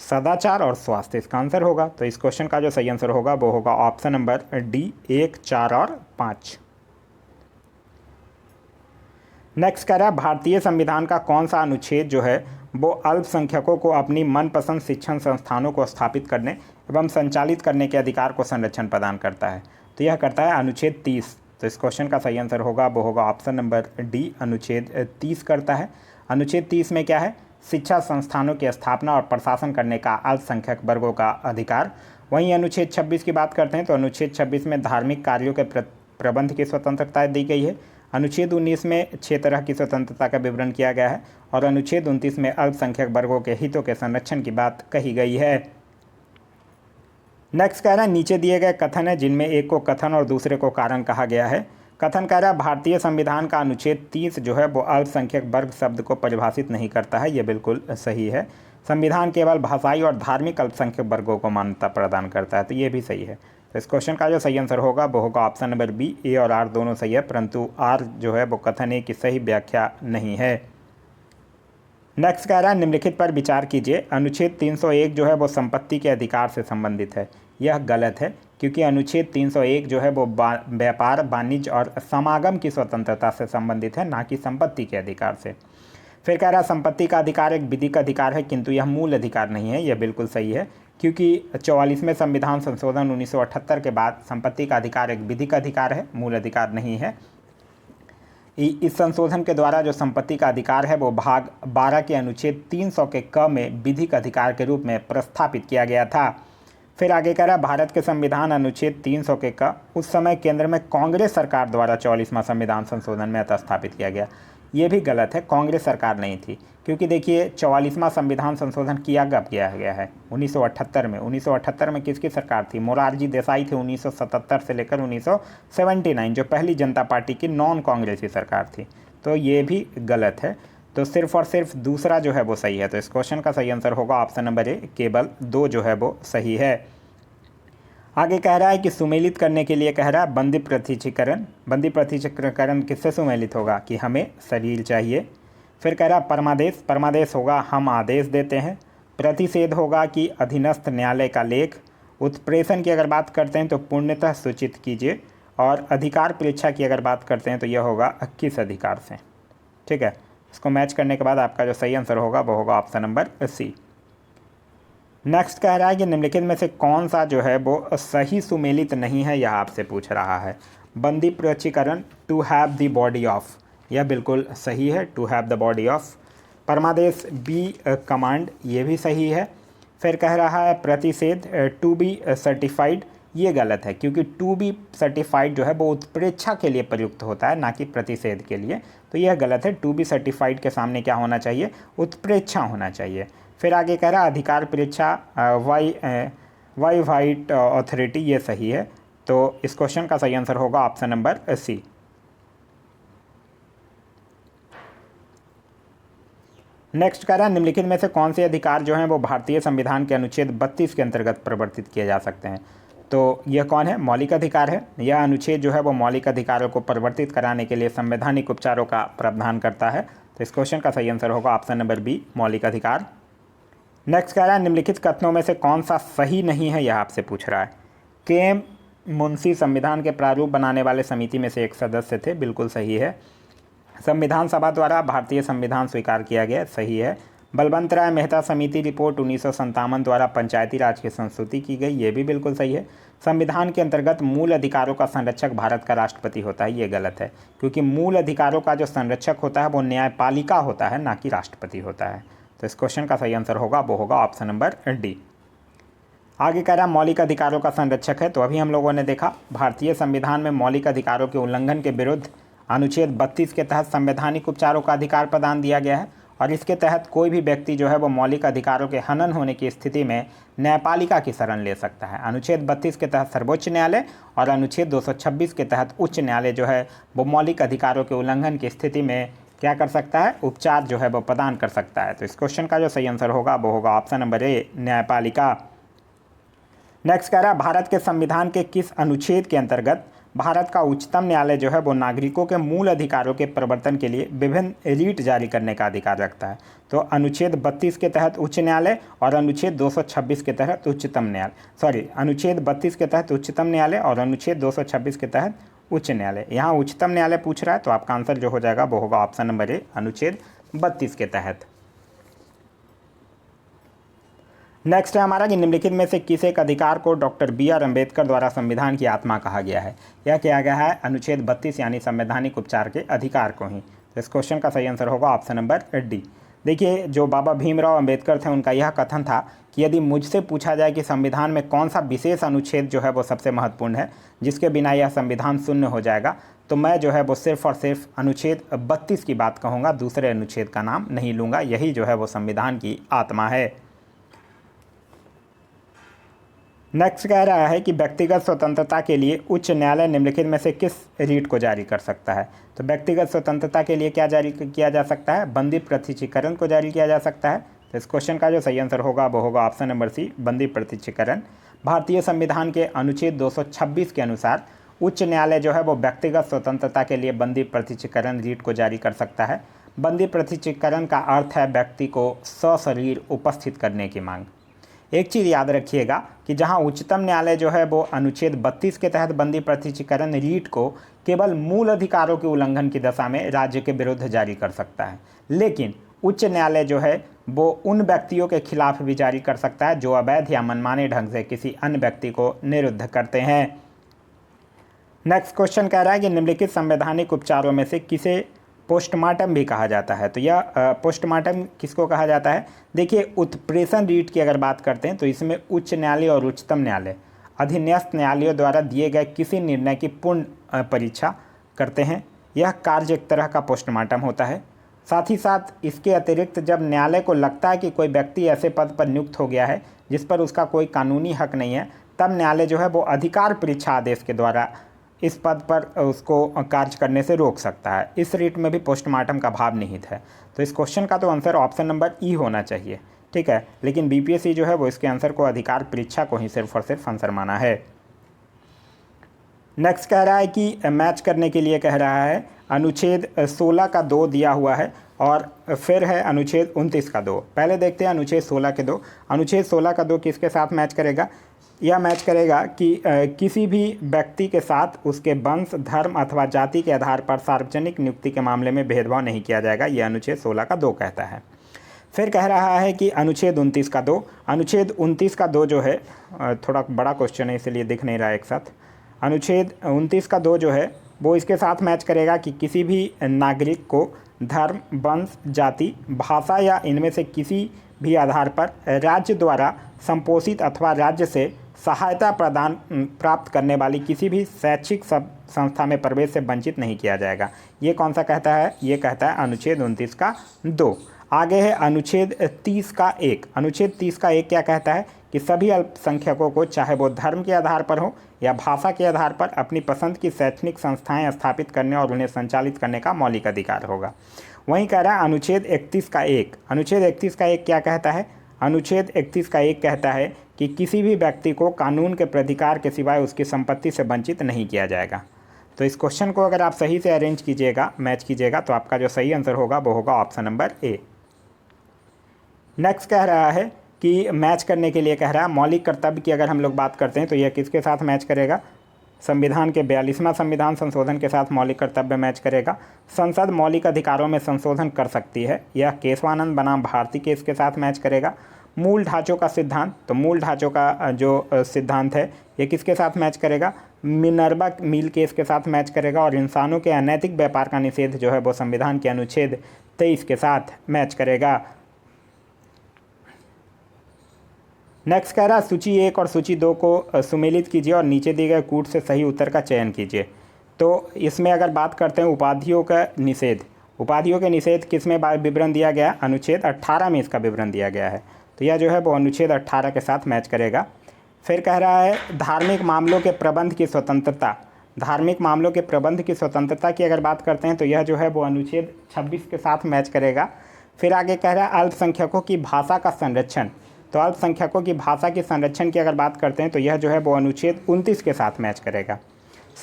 सदाचार और स्वास्थ्य इसका आंसर होगा। तो इस क्वेश्चन का जो सही आंसर होगा वो होगा ऑप्शन नंबर डी, 1, 4 और 5। नेक्स्ट कह रहा है भारतीय संविधान का कौन सा अनुच्छेद जो है वो अल्पसंख्यकों को अपनी मनपसंद शिक्षण संस्थानों को स्थापित करने एवं संचालित करने के अधिकार को संरक्षण प्रदान करता है। तो यह करता है अनुच्छेद 30। तो इस क्वेश्चन का सही आंसर होगा वो होगा ऑप्शन नंबर डी, अनुच्छेद 30 करता है। अनुच्छेद 30 में क्या है, शिक्षा संस्थानों की स्थापना और प्रशासन करने का अल्पसंख्यक वर्गों का अधिकार। वहीं अनुच्छेद 26 की बात करते हैं तो अनुच्छेद 26 में धार्मिक कार्यों के प्रबंध की स्वतंत्रता दी गई है। अनुच्छेद 19 में 6 तरह की स्वतंत्रता का विवरण किया गया है और अनुच्छेद 29 में अल्पसंख्यक वर्गों के हितों के संरक्षण की बात कही गई है। नेक्स्ट कह रहा है नीचे दिए गए कथन है जिनमें एक को कथन और दूसरे को कारण कहा गया है। कथन कह रहा है भारतीय संविधान का अनुच्छेद 30 जो है वो अल्पसंख्यक वर्ग शब्द को परिभाषित नहीं करता है, ये बिल्कुल सही है। संविधान केवल भाषाई और धार्मिक अल्पसंख्यक वर्गों को मान्यता प्रदान करता है, तो ये भी सही है। तो इस क्वेश्चन का जो सही आंसर होगा वो होगा ऑप्शन नंबर बी। ए और आर दोनों सही है, परंतु आर जो है वो कथन ए की सही व्याख्या नहीं है। नेक्स्ट कह रहा है निम्नलिखित पर विचार कीजिए। अनुच्छेद 301 जो है वो संपत्ति के अधिकार से संबंधित है। यह गलत है, क्योंकि अनुच्छेद 301 जो है वो व्यापार, वाणिज्य और समागम की स्वतंत्रता से संबंधित है, ना कि संपत्ति के अधिकार से। फिर कह रहा है संपत्ति का अधिकार एक विधिक अधिकार है, किंतु यह मूल अधिकार नहीं है। यह बिल्कुल सही है, क्योंकि 44वें संविधान संशोधन 1978 के बाद संपत्ति का अधिकार एक विधिक अधिकार है, मूल अधिकार नहीं है। इस संशोधन के द्वारा जो संपत्ति का अधिकार है वो भाग 12 के अनुच्छेद 300 के क में विधिक अधिकार के रूप में प्रस्थापित किया गया था। फिर आगे कह रहा है भारत के संविधान अनुच्छेद 300 के क उस समय केंद्र में कांग्रेस सरकार द्वारा 44वां संविधान संशोधन में स्थापित किया गया। ये भी गलत है, कांग्रेस सरकार नहीं थी, क्योंकि देखिए 44वां संविधान संशोधन किया कब किया गया है? 1978 में। 1978 में किसकी सरकार थी? मोरारजी देसाई थे। 1977 से लेकर 1979 जो पहली जनता पार्टी की नॉन कांग्रेसी सरकार थी, तो ये भी गलत है। तो सिर्फ और सिर्फ दूसरा जो है वो सही है। तो इस क्वेश्चन का सही आंसर होगा ऑप्शन नंबर ए, केवल 2 जो है वो सही है। आगे कह रहा है कि सुमेलित करने के लिए कह रहा है बंदी प्रतिचिकरण। बंदी प्रतिचिकरण किससे सुमेलित होगा? कि हमें शरीर चाहिए। फिर कह रहा है परमादेश। परमादेश होगा हम आदेश देते हैं। प्रतिषेध होगा कि अधीनस्थ न्यायालय का लेख। उत्प्रेषण की अगर बात करते हैं तो पूर्णतः सूचित कीजिए। और अधिकार परीक्षा की अगर बात करते हैं तो यह होगा किस अधिकार से। ठीक है, इसको मैच करने के बाद आपका जो सही आंसर होगा वो होगा ऑप्शन नंबर सी। नेक्स्ट कह रहा है कि निम्नलिखित में से कौन सा जो है वो सही सुमेलित नहीं है, यह आपसे पूछ रहा है। बंदी प्रचिकरण to have the body of, यह बिल्कुल सही है, to have the body of. परमादेश बी कमांड, ये भी सही है। फिर कह रहा है प्रतिषेध टू बी सर्टिफाइड, ये गलत है, क्योंकि टू बी सर्टिफाइड जो है वो उत्प्रेक्षा के लिए प्रयुक्त होता है, ना कि प्रतिषेध के लिए, तो यह गलत है। टू बी सर्टिफाइड के सामने क्या होना चाहिए? उत्प्रेक्षा होना चाहिए। फिर आगे कह रहा है अधिकार परीक्षा वाई वाइट अथॉरिटी, ये सही है। तो इस क्वेश्चन का सही आंसर होगा ऑप्शन नंबर सी। नेक्स्ट कह रहा है निम्नलिखित में से कौन से अधिकार जो हैं वो भारतीय संविधान के अनुच्छेद 32 के अंतर्गत प्रवर्तित किए जा सकते हैं? तो यह कौन है? मौलिक अधिकार है। यह अनुच्छेद जो है वो मौलिक अधिकारों को परिवर्तित कराने के लिए संवैधानिक उपचारों का प्रावधान करता है। तो इस क्वेश्चन का सही आंसर होगा ऑप्शन नंबर बी, मौलिक अधिकार। नेक्स्ट कह रहा है निम्नलिखित कथनों में से कौन सा सही नहीं है, यह आपसे पूछ रहा है। के मुंशी संविधान के प्रारूप बनाने वाले समिति में से एक सदस्य थे, बिल्कुल सही है। संविधान सभा द्वारा भारतीय संविधान स्वीकार किया गया, सही है। बलवंत राय मेहता समिति रिपोर्ट 1957 द्वारा पंचायती राज की संस्तुति की गई, ये भी बिल्कुल सही है। संविधान के अंतर्गत मूल अधिकारों का संरक्षक भारत का राष्ट्रपति होता है, ये गलत है, क्योंकि मूल अधिकारों का जो संरक्षक होता है वो न्यायपालिका होता है, ना कि राष्ट्रपति होता है। तो इस क्वेश्चन का सही आंसर होगा वो होगा ऑप्शन नंबर डी। आगे कह रहा मौलिक अधिकारों का संरक्षक है। तो अभी हम लोगों ने देखा भारतीय संविधान में मौलिक अधिकारों के उल्लंघन के विरुद्ध अनुच्छेद 32 के तहत संवैधानिक उपचारों का अधिकार प्रदान दिया गया है, और इसके तहत कोई भी व्यक्ति जो है वो मौलिक अधिकारों के हनन होने की स्थिति में न्यायपालिका की शरण ले सकता है। अनुच्छेद 32 के तहत सर्वोच्च न्यायालय और अनुच्छेद 226 के तहत उच्च न्यायालय जो है वो मौलिक अधिकारों के उल्लंघन की स्थिति में क्या कर सकता है? उपचार जो है वो प्रदान कर सकता है। तो इस क्वेश्चन का जो सही आंसर होगा वो होगा ऑप्शन नंबर ए, न्यायपालिका। नेक्स्ट कह रहा है भारत के संविधान के किस अनुच्छेद के अंतर्गत भारत का उच्चतम न्यायालय जो है वो नागरिकों के मूल अधिकारों के प्रवर्तन के लिए विभिन्न रीट जारी करने का अधिकार रखता है? तो अनुच्छेद 32 के तहत उच्च न्यायालय और अनुच्छेद 226 के तहत उच्चतम न्यायालय, अनुच्छेद 32 के तहत उच्चतम न्यायालय और अनुच्छेद 226 के तहत उच्च न्यायालय। यहाँ उच्चतम न्यायालय पूछ रहा है, तो आपका आंसर जो हो जाएगा वो होगा ऑप्शन नंबर ए, अनुच्छेद 32 के तहत। नेक्स्ट है हमारा कि निम्नलिखित में से किस एक अधिकार को डॉक्टर बी.आर. अम्बेडकर द्वारा संविधान की आत्मा कहा गया है? यह किया गया है अनुच्छेद 32 यानी संवैधानिक उपचार के अधिकार को ही। तो इस क्वेश्चन का सही आंसर होगा ऑप्शन नंबर डी। देखिए जो बाबा भीमराव अम्बेडकर थे उनका यह कथन था कि यदि मुझसे पूछा जाए कि संविधान में कौन सा विशेष अनुच्छेद जो है वो सबसे महत्वपूर्ण है, जिसके बिना यह संविधान शून्य हो जाएगा, तो मैं जो है वो सिर्फ और सिर्फ अनुच्छेद 32 की बात कहूँगा, दूसरे अनुच्छेद का नाम नहीं लूँगा। यही जो है वो संविधान की आत्मा है। नेक्स्ट कह रहा है कि व्यक्तिगत स्वतंत्रता के लिए उच्च न्यायालय निम्नलिखित में से किस रीट को जारी कर सकता है। तो व्यक्तिगत स्वतंत्रता के लिए क्या जारी किया जा सकता है, बंदी प्रत्यक्षीकरण को जारी किया जा सकता है। तो इस क्वेश्चन का जो सही आंसर होगा वो होगा ऑप्शन नंबर सी, बंदी प्रत्यक्षीकरण। भारतीय संविधान के अनुच्छेद 226 के अनुसार उच्च न्यायालय जो है वो व्यक्तिगत स्वतंत्रता के लिए बंदी प्रत्यक्षीकरण रीट को जारी कर सकता है। बंदी प्रत्यक्षीकरण का अर्थ है व्यक्ति को सशरीर उपस्थित करने की मांग। एक चीज़ याद रखिएगा कि जहां उच्चतम न्यायालय जो है वो अनुच्छेद 32 के तहत बंदी प्रत्यक्षीकरण रीट को केवल मूल अधिकारों के उल्लंघन की दशा में राज्य के विरुद्ध जारी कर सकता है, लेकिन उच्च न्यायालय जो है वो उन व्यक्तियों के खिलाफ भी जारी कर सकता है जो अवैध या मनमाने ढंग से किसी अन्य व्यक्ति को निरुद्ध करते हैं। नेक्स्ट क्वेश्चन कह रहा है कि निम्नलिखित संवैधानिक उपचारों में से किसे पोस्टमार्टम भी कहा जाता है। तो यह पोस्टमार्टम किसको कहा जाता है, देखिए उत्प्रेषण रीट की अगर बात करते हैं तो इसमें उच्च न्यायालय और उच्चतम न्यायालय अधीनस्थ न्यायालयों द्वारा दिए गए किसी निर्णय की पूर्ण परीक्षा करते हैं। यह कार्य एक तरह का पोस्टमार्टम होता है। साथ ही साथ इसके अतिरिक्त जब न्यायालय को लगता है कि कोई व्यक्ति ऐसे पद पर नियुक्त हो गया है जिस पर उसका कोई कानूनी हक नहीं है, तब न्यायालय जो है वो अधिकार परीक्षा आदेश के द्वारा इस पद पर उसको कार्य करने से रोक सकता है। इस रीट में भी पोस्टमार्टम का भाव निहित है। तो इस क्वेश्चन का तो आंसर ऑप्शन नंबर ई होना चाहिए, ठीक है। लेकिन बीपीएससी जो है वो इसके आंसर को अधिकार परीक्षा को ही सिर्फ और सिर्फ आंसर माना है। नेक्स्ट कह रहा है कि मैच करने के लिए कह रहा है अनुच्छेद 16 का 2 दिया हुआ है और फिर है अनुच्छेद 29 का 2। पहले देखते हैं अनुच्छेद 16 के 2। अनुच्छेद 16 का 2 किसके साथ मैच करेगा, यह मैच करेगा कि किसी भी व्यक्ति के साथ उसके वंश, धर्म अथवा जाति के आधार पर सार्वजनिक नियुक्ति के मामले में भेदभाव नहीं किया जाएगा। यह अनुच्छेद 16 का 2 कहता है। फिर कह रहा है कि अनुच्छेद 29 का 2। अनुच्छेद 29 का 2 जो है थोड़ा बड़ा क्वेश्चन है इसलिए दिख नहीं रहा है एक साथ। अनुच्छेद 29 का 2 जो है वो इसके साथ मैच करेगा कि किसी भी नागरिक को धर्म, वंश, जाति, भाषा या इनमें से किसी भी आधार पर राज्य द्वारा संपोषित अथवा राज्य से सहायता प्रदान प्राप्त करने वाली किसी भी शैक्षिक संस्था में प्रवेश से वंचित नहीं किया जाएगा। ये कौन सा कहता है, ये कहता है अनुच्छेद 29 का 2। आगे है अनुच्छेद 30 का 1। अनुच्छेद 30 का 1 क्या कहता है कि सभी अल्पसंख्यकों को चाहे वो धर्म के आधार पर हो या भाषा के आधार पर अपनी पसंद की शैक्षणिक संस्थाएं स्थापित करने और उन्हें संचालित करने का मौलिक अधिकार होगा। वहीं कह रहा है अनुच्छेद 31 का 1। अनुच्छेद 31 का 1 क्या कहता है, अनुच्छेद 31 का 1 कहता है कि किसी भी व्यक्ति को कानून के प्राधिकार के सिवाय उसकी संपत्ति से वंचित नहीं किया जाएगा। तो इस क्वेश्चन को अगर आप सही से अरेंज कीजिएगा, मैच कीजिएगा, तो आपका जो सही आंसर होगा वो होगा ऑप्शन नंबर ए। नेक्स्ट कह रहा है कि मैच करने के लिए कह रहा है मौलिक कर्तव्य की अगर हम लोग बात करते हैं तो यह किसके साथ मैच करेगा, संविधान के 42वां संविधान संशोधन के साथ मौलिक कर्तव्य मैच करेगा। संसद मौलिक अधिकारों में संशोधन कर सकती है, यह केशवानंद बनाम भारती केस के साथ मैच करेगा। मूल ढांचों का सिद्धांत, तो मूल ढांचों का जो सिद्धांत है ये किसके साथ मैच करेगा, मिनर्वा मिल केस के साथ मैच करेगा। और इंसानों के अनैतिक व्यापार का निषेध जो है वो संविधान के अनुच्छेद 23 के साथ मैच करेगा। नेक्स्ट कह रहा है सूची 1 और सूची 2 को सुमेलित कीजिए और नीचे दिए गए कूट से सही उत्तर का चयन कीजिए। तो इसमें अगर बात करते हैं उपाधियों का निषेध, उपाधियों के निषेध किस में विवरण दिया गया, अनुच्छेद 18 में इसका विवरण दिया गया है। तो यह जो है वो अनुच्छेद 18 के साथ मैच करेगा। फिर कह रहा है धार्मिक मामलों के प्रबंध की स्वतंत्रता, धार्मिक मामलों के प्रबंध की स्वतंत्रता की अगर बात करते हैं तो यह जो है वो अनुच्छेद 26 के साथ मैच करेगा। फिर आगे कह रहा है अल्पसंख्यकों की भाषा का संरक्षण, तो अल्पसंख्यकों की भाषा के संरक्षण की अगर बात करते हैं तो यह जो है वो अनुच्छेद 29 के साथ मैच करेगा।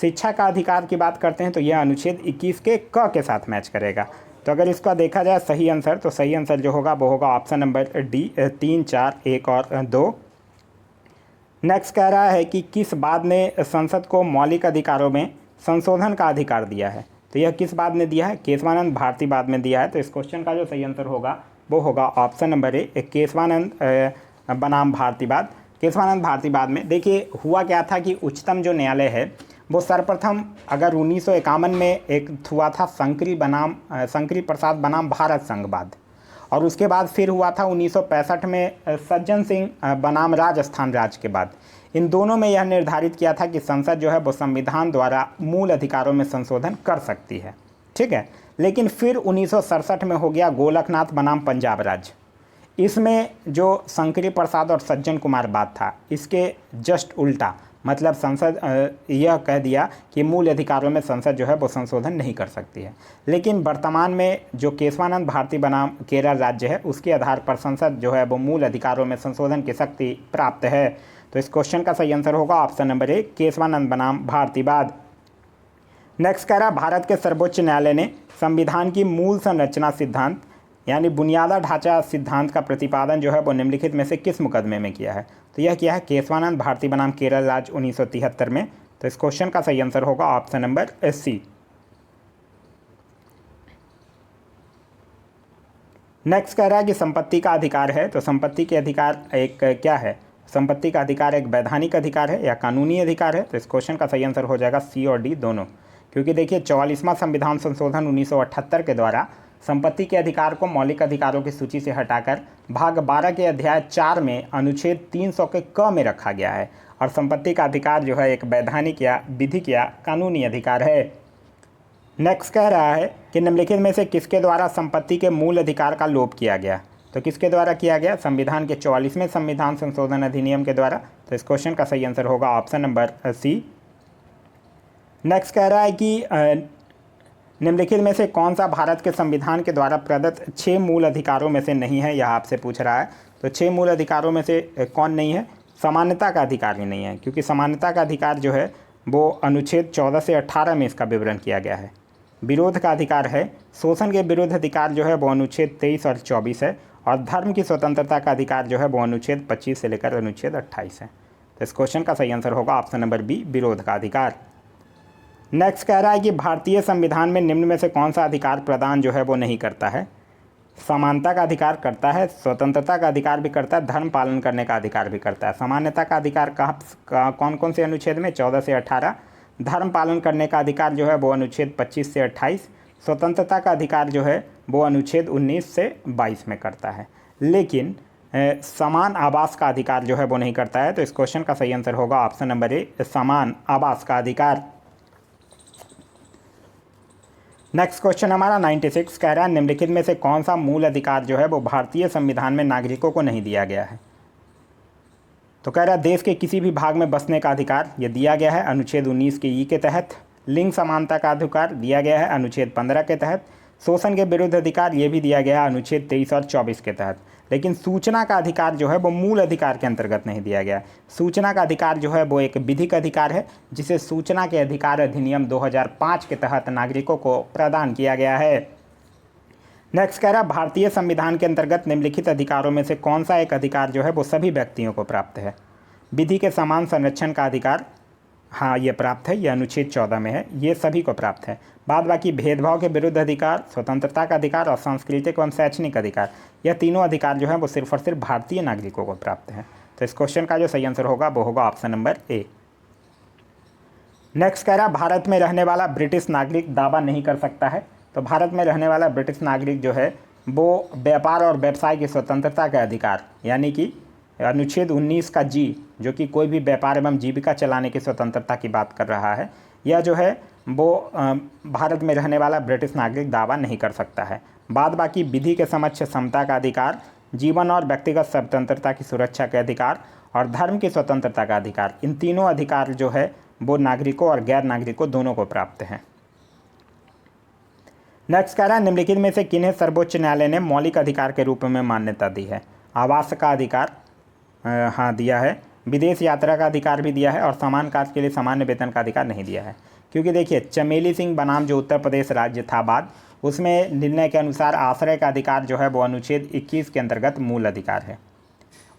शिक्षा का अधिकार की बात करते हैं तो यह अनुच्छेद 21 के क के साथ मैच करेगा। तो अगर इसका देखा जाए सही आंसर, तो सही आंसर जो होगा वो होगा ऑप्शन नंबर डी, 3, 4, 1 और 2। नेक्स्ट कह रहा है कि किस बाद ने संसद को मौलिक अधिकारों में संशोधन का अधिकार दिया है, तो यह किस बाद ने दिया है, केशवानंद भारती बाद में दिया है। तो इस क्वेश्चन का जो सही आंसर होगा वो होगा ऑप्शन नंबर ए, केशवानंद बनाम भारतीवाद। केशवानंद भारतीवाद में देखिए हुआ क्या था कि उच्चतम जो न्यायालय है वो सर्वप्रथम अगर 1951 में एक हुआ था शंकरी प्रसाद बनाम भारत संघवाद, और उसके बाद फिर हुआ था 1965 में सज्जन सिंह बनाम राजस्थान राज्य के बाद। इन दोनों में यह निर्धारित किया था कि संसद जो है वो संविधान द्वारा मूल अधिकारों में संशोधन कर सकती है, ठीक है। लेकिन फिर 1967 में हो गया गोलकनाथ बनाम पंजाब राज्य। इसमें जो शंकरी प्रसाद और सज्जन कुमार बात था, इसके जस्ट उल्टा, मतलब संसद यह कह दिया कि मूल अधिकारों में संसद जो है वो संशोधन नहीं कर सकती है। लेकिन वर्तमान में जो केशवानंद भारती बनाम केरल राज्य है, उसके आधार पर संसद जो है वो मूल अधिकारों में संशोधन की शक्ति प्राप्त है। तो इस क्वेश्चन का सही आंसर होगा ऑप्शन नंबर ए, केशवानंद बनाम भारतीवाद। नेक्स्ट कह रहा है, भारत के सर्वोच्च न्यायालय ने संविधान की मूल संरचना सिद्धांत यानी बुनियादा ढांचा सिद्धांत का प्रतिपादन जो है वो निम्नलिखित में से किस मुकदमे में किया है? तो यह किया है केशवानंद भारती बनाम केरल राज्य 1973 में। तो इस क्वेश्चन का सही आंसर होगा ऑप्शन नंबर सी। नेक्स्ट कह रहा है कि संपत्ति का अधिकार है, तो संपत्ति के अधिकार एक क्या है? संपत्ति का अधिकार एक वैधानिक अधिकार है या कानूनी अधिकार है? तो इस क्वेश्चन का सही आंसर हो जाएगा सी और डी दोनों, क्योंकि देखिए 44वां संविधान संशोधन 1978 के द्वारा संपत्ति के अधिकार को मौलिक अधिकारों की सूची से हटाकर भाग 12 के अध्याय 4 में अनुच्छेद 300 के क में रखा गया है, और संपत्ति का अधिकार जो है एक वैधानिक या विधिक या कानूनी अधिकार है। नेक्स्ट कह रहा है कि निम्नलिखित में से किसके द्वारा संपत्ति के मूल अधिकार का लोप किया गया? तो किसके द्वारा किया गया? संविधान के 44वें संविधान संशोधन अधिनियम के द्वारा। तो इस क्वेश्चन का सही आंसर होगा ऑप्शन नंबर सी। नेक्स्ट कह रहा है कि निम्नलिखित में से कौन सा भारत के संविधान के द्वारा प्रदत्त 6 मूल अधिकारों में से नहीं है? यह आपसे पूछ रहा है। तो 6 मूल अधिकारों में से कौन नहीं है? समानता का अधिकार ही नहीं है, क्योंकि समानता का अधिकार जो है वो अनुच्छेद 14 से 18 में इसका विवरण किया गया है। विरोध का अधिकार है, शोषण के विरुद्ध अधिकार जो है वो अनुच्छेद 23 और 24 है, और धर्म की स्वतंत्रता का अधिकार जो है वो अनुच्छेद 25 से लेकर अनुच्छेद 28 है। तो इस क्वेश्चन का सही आंसर होगा ऑप्शन नंबर बी, विरोध का अधिकार। नेक्स्ट कह रहा है कि भारतीय संविधान में निम्न में से कौन सा अधिकार प्रदान जो है वो नहीं करता है? समानता का अधिकार करता है, स्वतंत्रता का अधिकार भी करता है, धर्म पालन करने का अधिकार भी करता है। समानता का अधिकार कौन कौन से अनुच्छेद में? 14 से 18। धर्म पालन करने का अधिकार जो है वो अनुच्छेद 25 से 28। स्वतंत्रता का अधिकार जो है वो अनुच्छेद 19 से 22 में करता है, लेकिन समान आवास का अधिकार जो है वो नहीं करता है। तो इस क्वेश्चन का सही आंसर होगा ऑप्शन नंबर ए, समान आवास का अधिकार। नेक्स्ट क्वेश्चन हमारा 96 कह रहा है, निम्नलिखित में से कौन सा मूल अधिकार जो है वो भारतीय संविधान में नागरिकों को नहीं दिया गया है? तो कह रहा है देश के किसी भी भाग में बसने का अधिकार ये दिया गया है अनुच्छेद 19 के ई के तहत। लिंग समानता का अधिकार दिया गया है अनुच्छेद 15 के तहत। शोषण के विरुद्ध अधिकार ये भी दिया गया है अनुच्छेद 23 और 24 के तहत। लेकिन सूचना का अधिकार जो है वो मूल अधिकार के अंतर्गत नहीं दिया गया। सूचना का अधिकार जो है वो एक विधिक अधिकार है, जिसे सूचना के अधिकार अधिनियम 2005 के तहत नागरिकों को प्रदान किया गया है। नेक्स्ट कह रहा है, भारतीय संविधान के अंतर्गत निम्नलिखित अधिकारों में से कौन सा एक अधिकार जो है वो सभी व्यक्तियों को प्राप्त है? विधि के समान संरक्षण का अधिकार, हाँ ये प्राप्त है, ये अनुच्छेद 14 में है, ये सभी को प्राप्त है। बाद बाकी भेदभाव के विरुद्ध अधिकार, स्वतंत्रता का अधिकार और सांस्कृतिक एवं शैक्षणिक अधिकार, यह तीनों अधिकार जो है वो सिर्फ और सिर्फ भारतीय नागरिकों को प्राप्त है। तो इस क्वेश्चन का जो सही आंसर होगा वो होगा ऑप्शन नंबर ए। नेक्स्ट कह रहा है, भारत में रहने वाला ब्रिटिश नागरिक दावा नहीं कर सकता है। तो भारत में रहने वाला ब्रिटिश नागरिक जो है वो व्यापार और व्यवसाय की स्वतंत्रता का अधिकार, यानी कि अनुच्छेद 19 का जी, जो कि कोई भी व्यापार एवं जीविका चलाने की स्वतंत्रता की बात कर रहा है, यह जो है वो भारत में रहने वाला ब्रिटिश नागरिक दावा नहीं कर सकता है। बाद बाकी विधि के समक्ष समता का अधिकार, जीवन और व्यक्तिगत स्वतंत्रता की सुरक्षा के अधिकार और धर्म की स्वतंत्रता का अधिकार, इन तीनों अधिकार जो है वो नागरिकों और गैर नागरिकों दोनों को प्राप्त हैं। नेक्स्ट कह रहा है, निम्नलिखित में से किन्हें सर्वोच्च न्यायालय ने मौलिक अधिकार के रूप में मान्यता दी है? आवास का अधिकार हाँ दिया है, विदेश यात्रा का अधिकार भी दिया है, और समान कार्य के लिए सामान्य वेतन का अधिकार नहीं दिया है। क्योंकि देखिए चमेली सिंह बनाम जो उत्तर प्रदेश राज्य था बाद, उसमें निर्णय के अनुसार आश्रय का अधिकार जो है वो अनुच्छेद 21 के अंतर्गत मूल अधिकार है।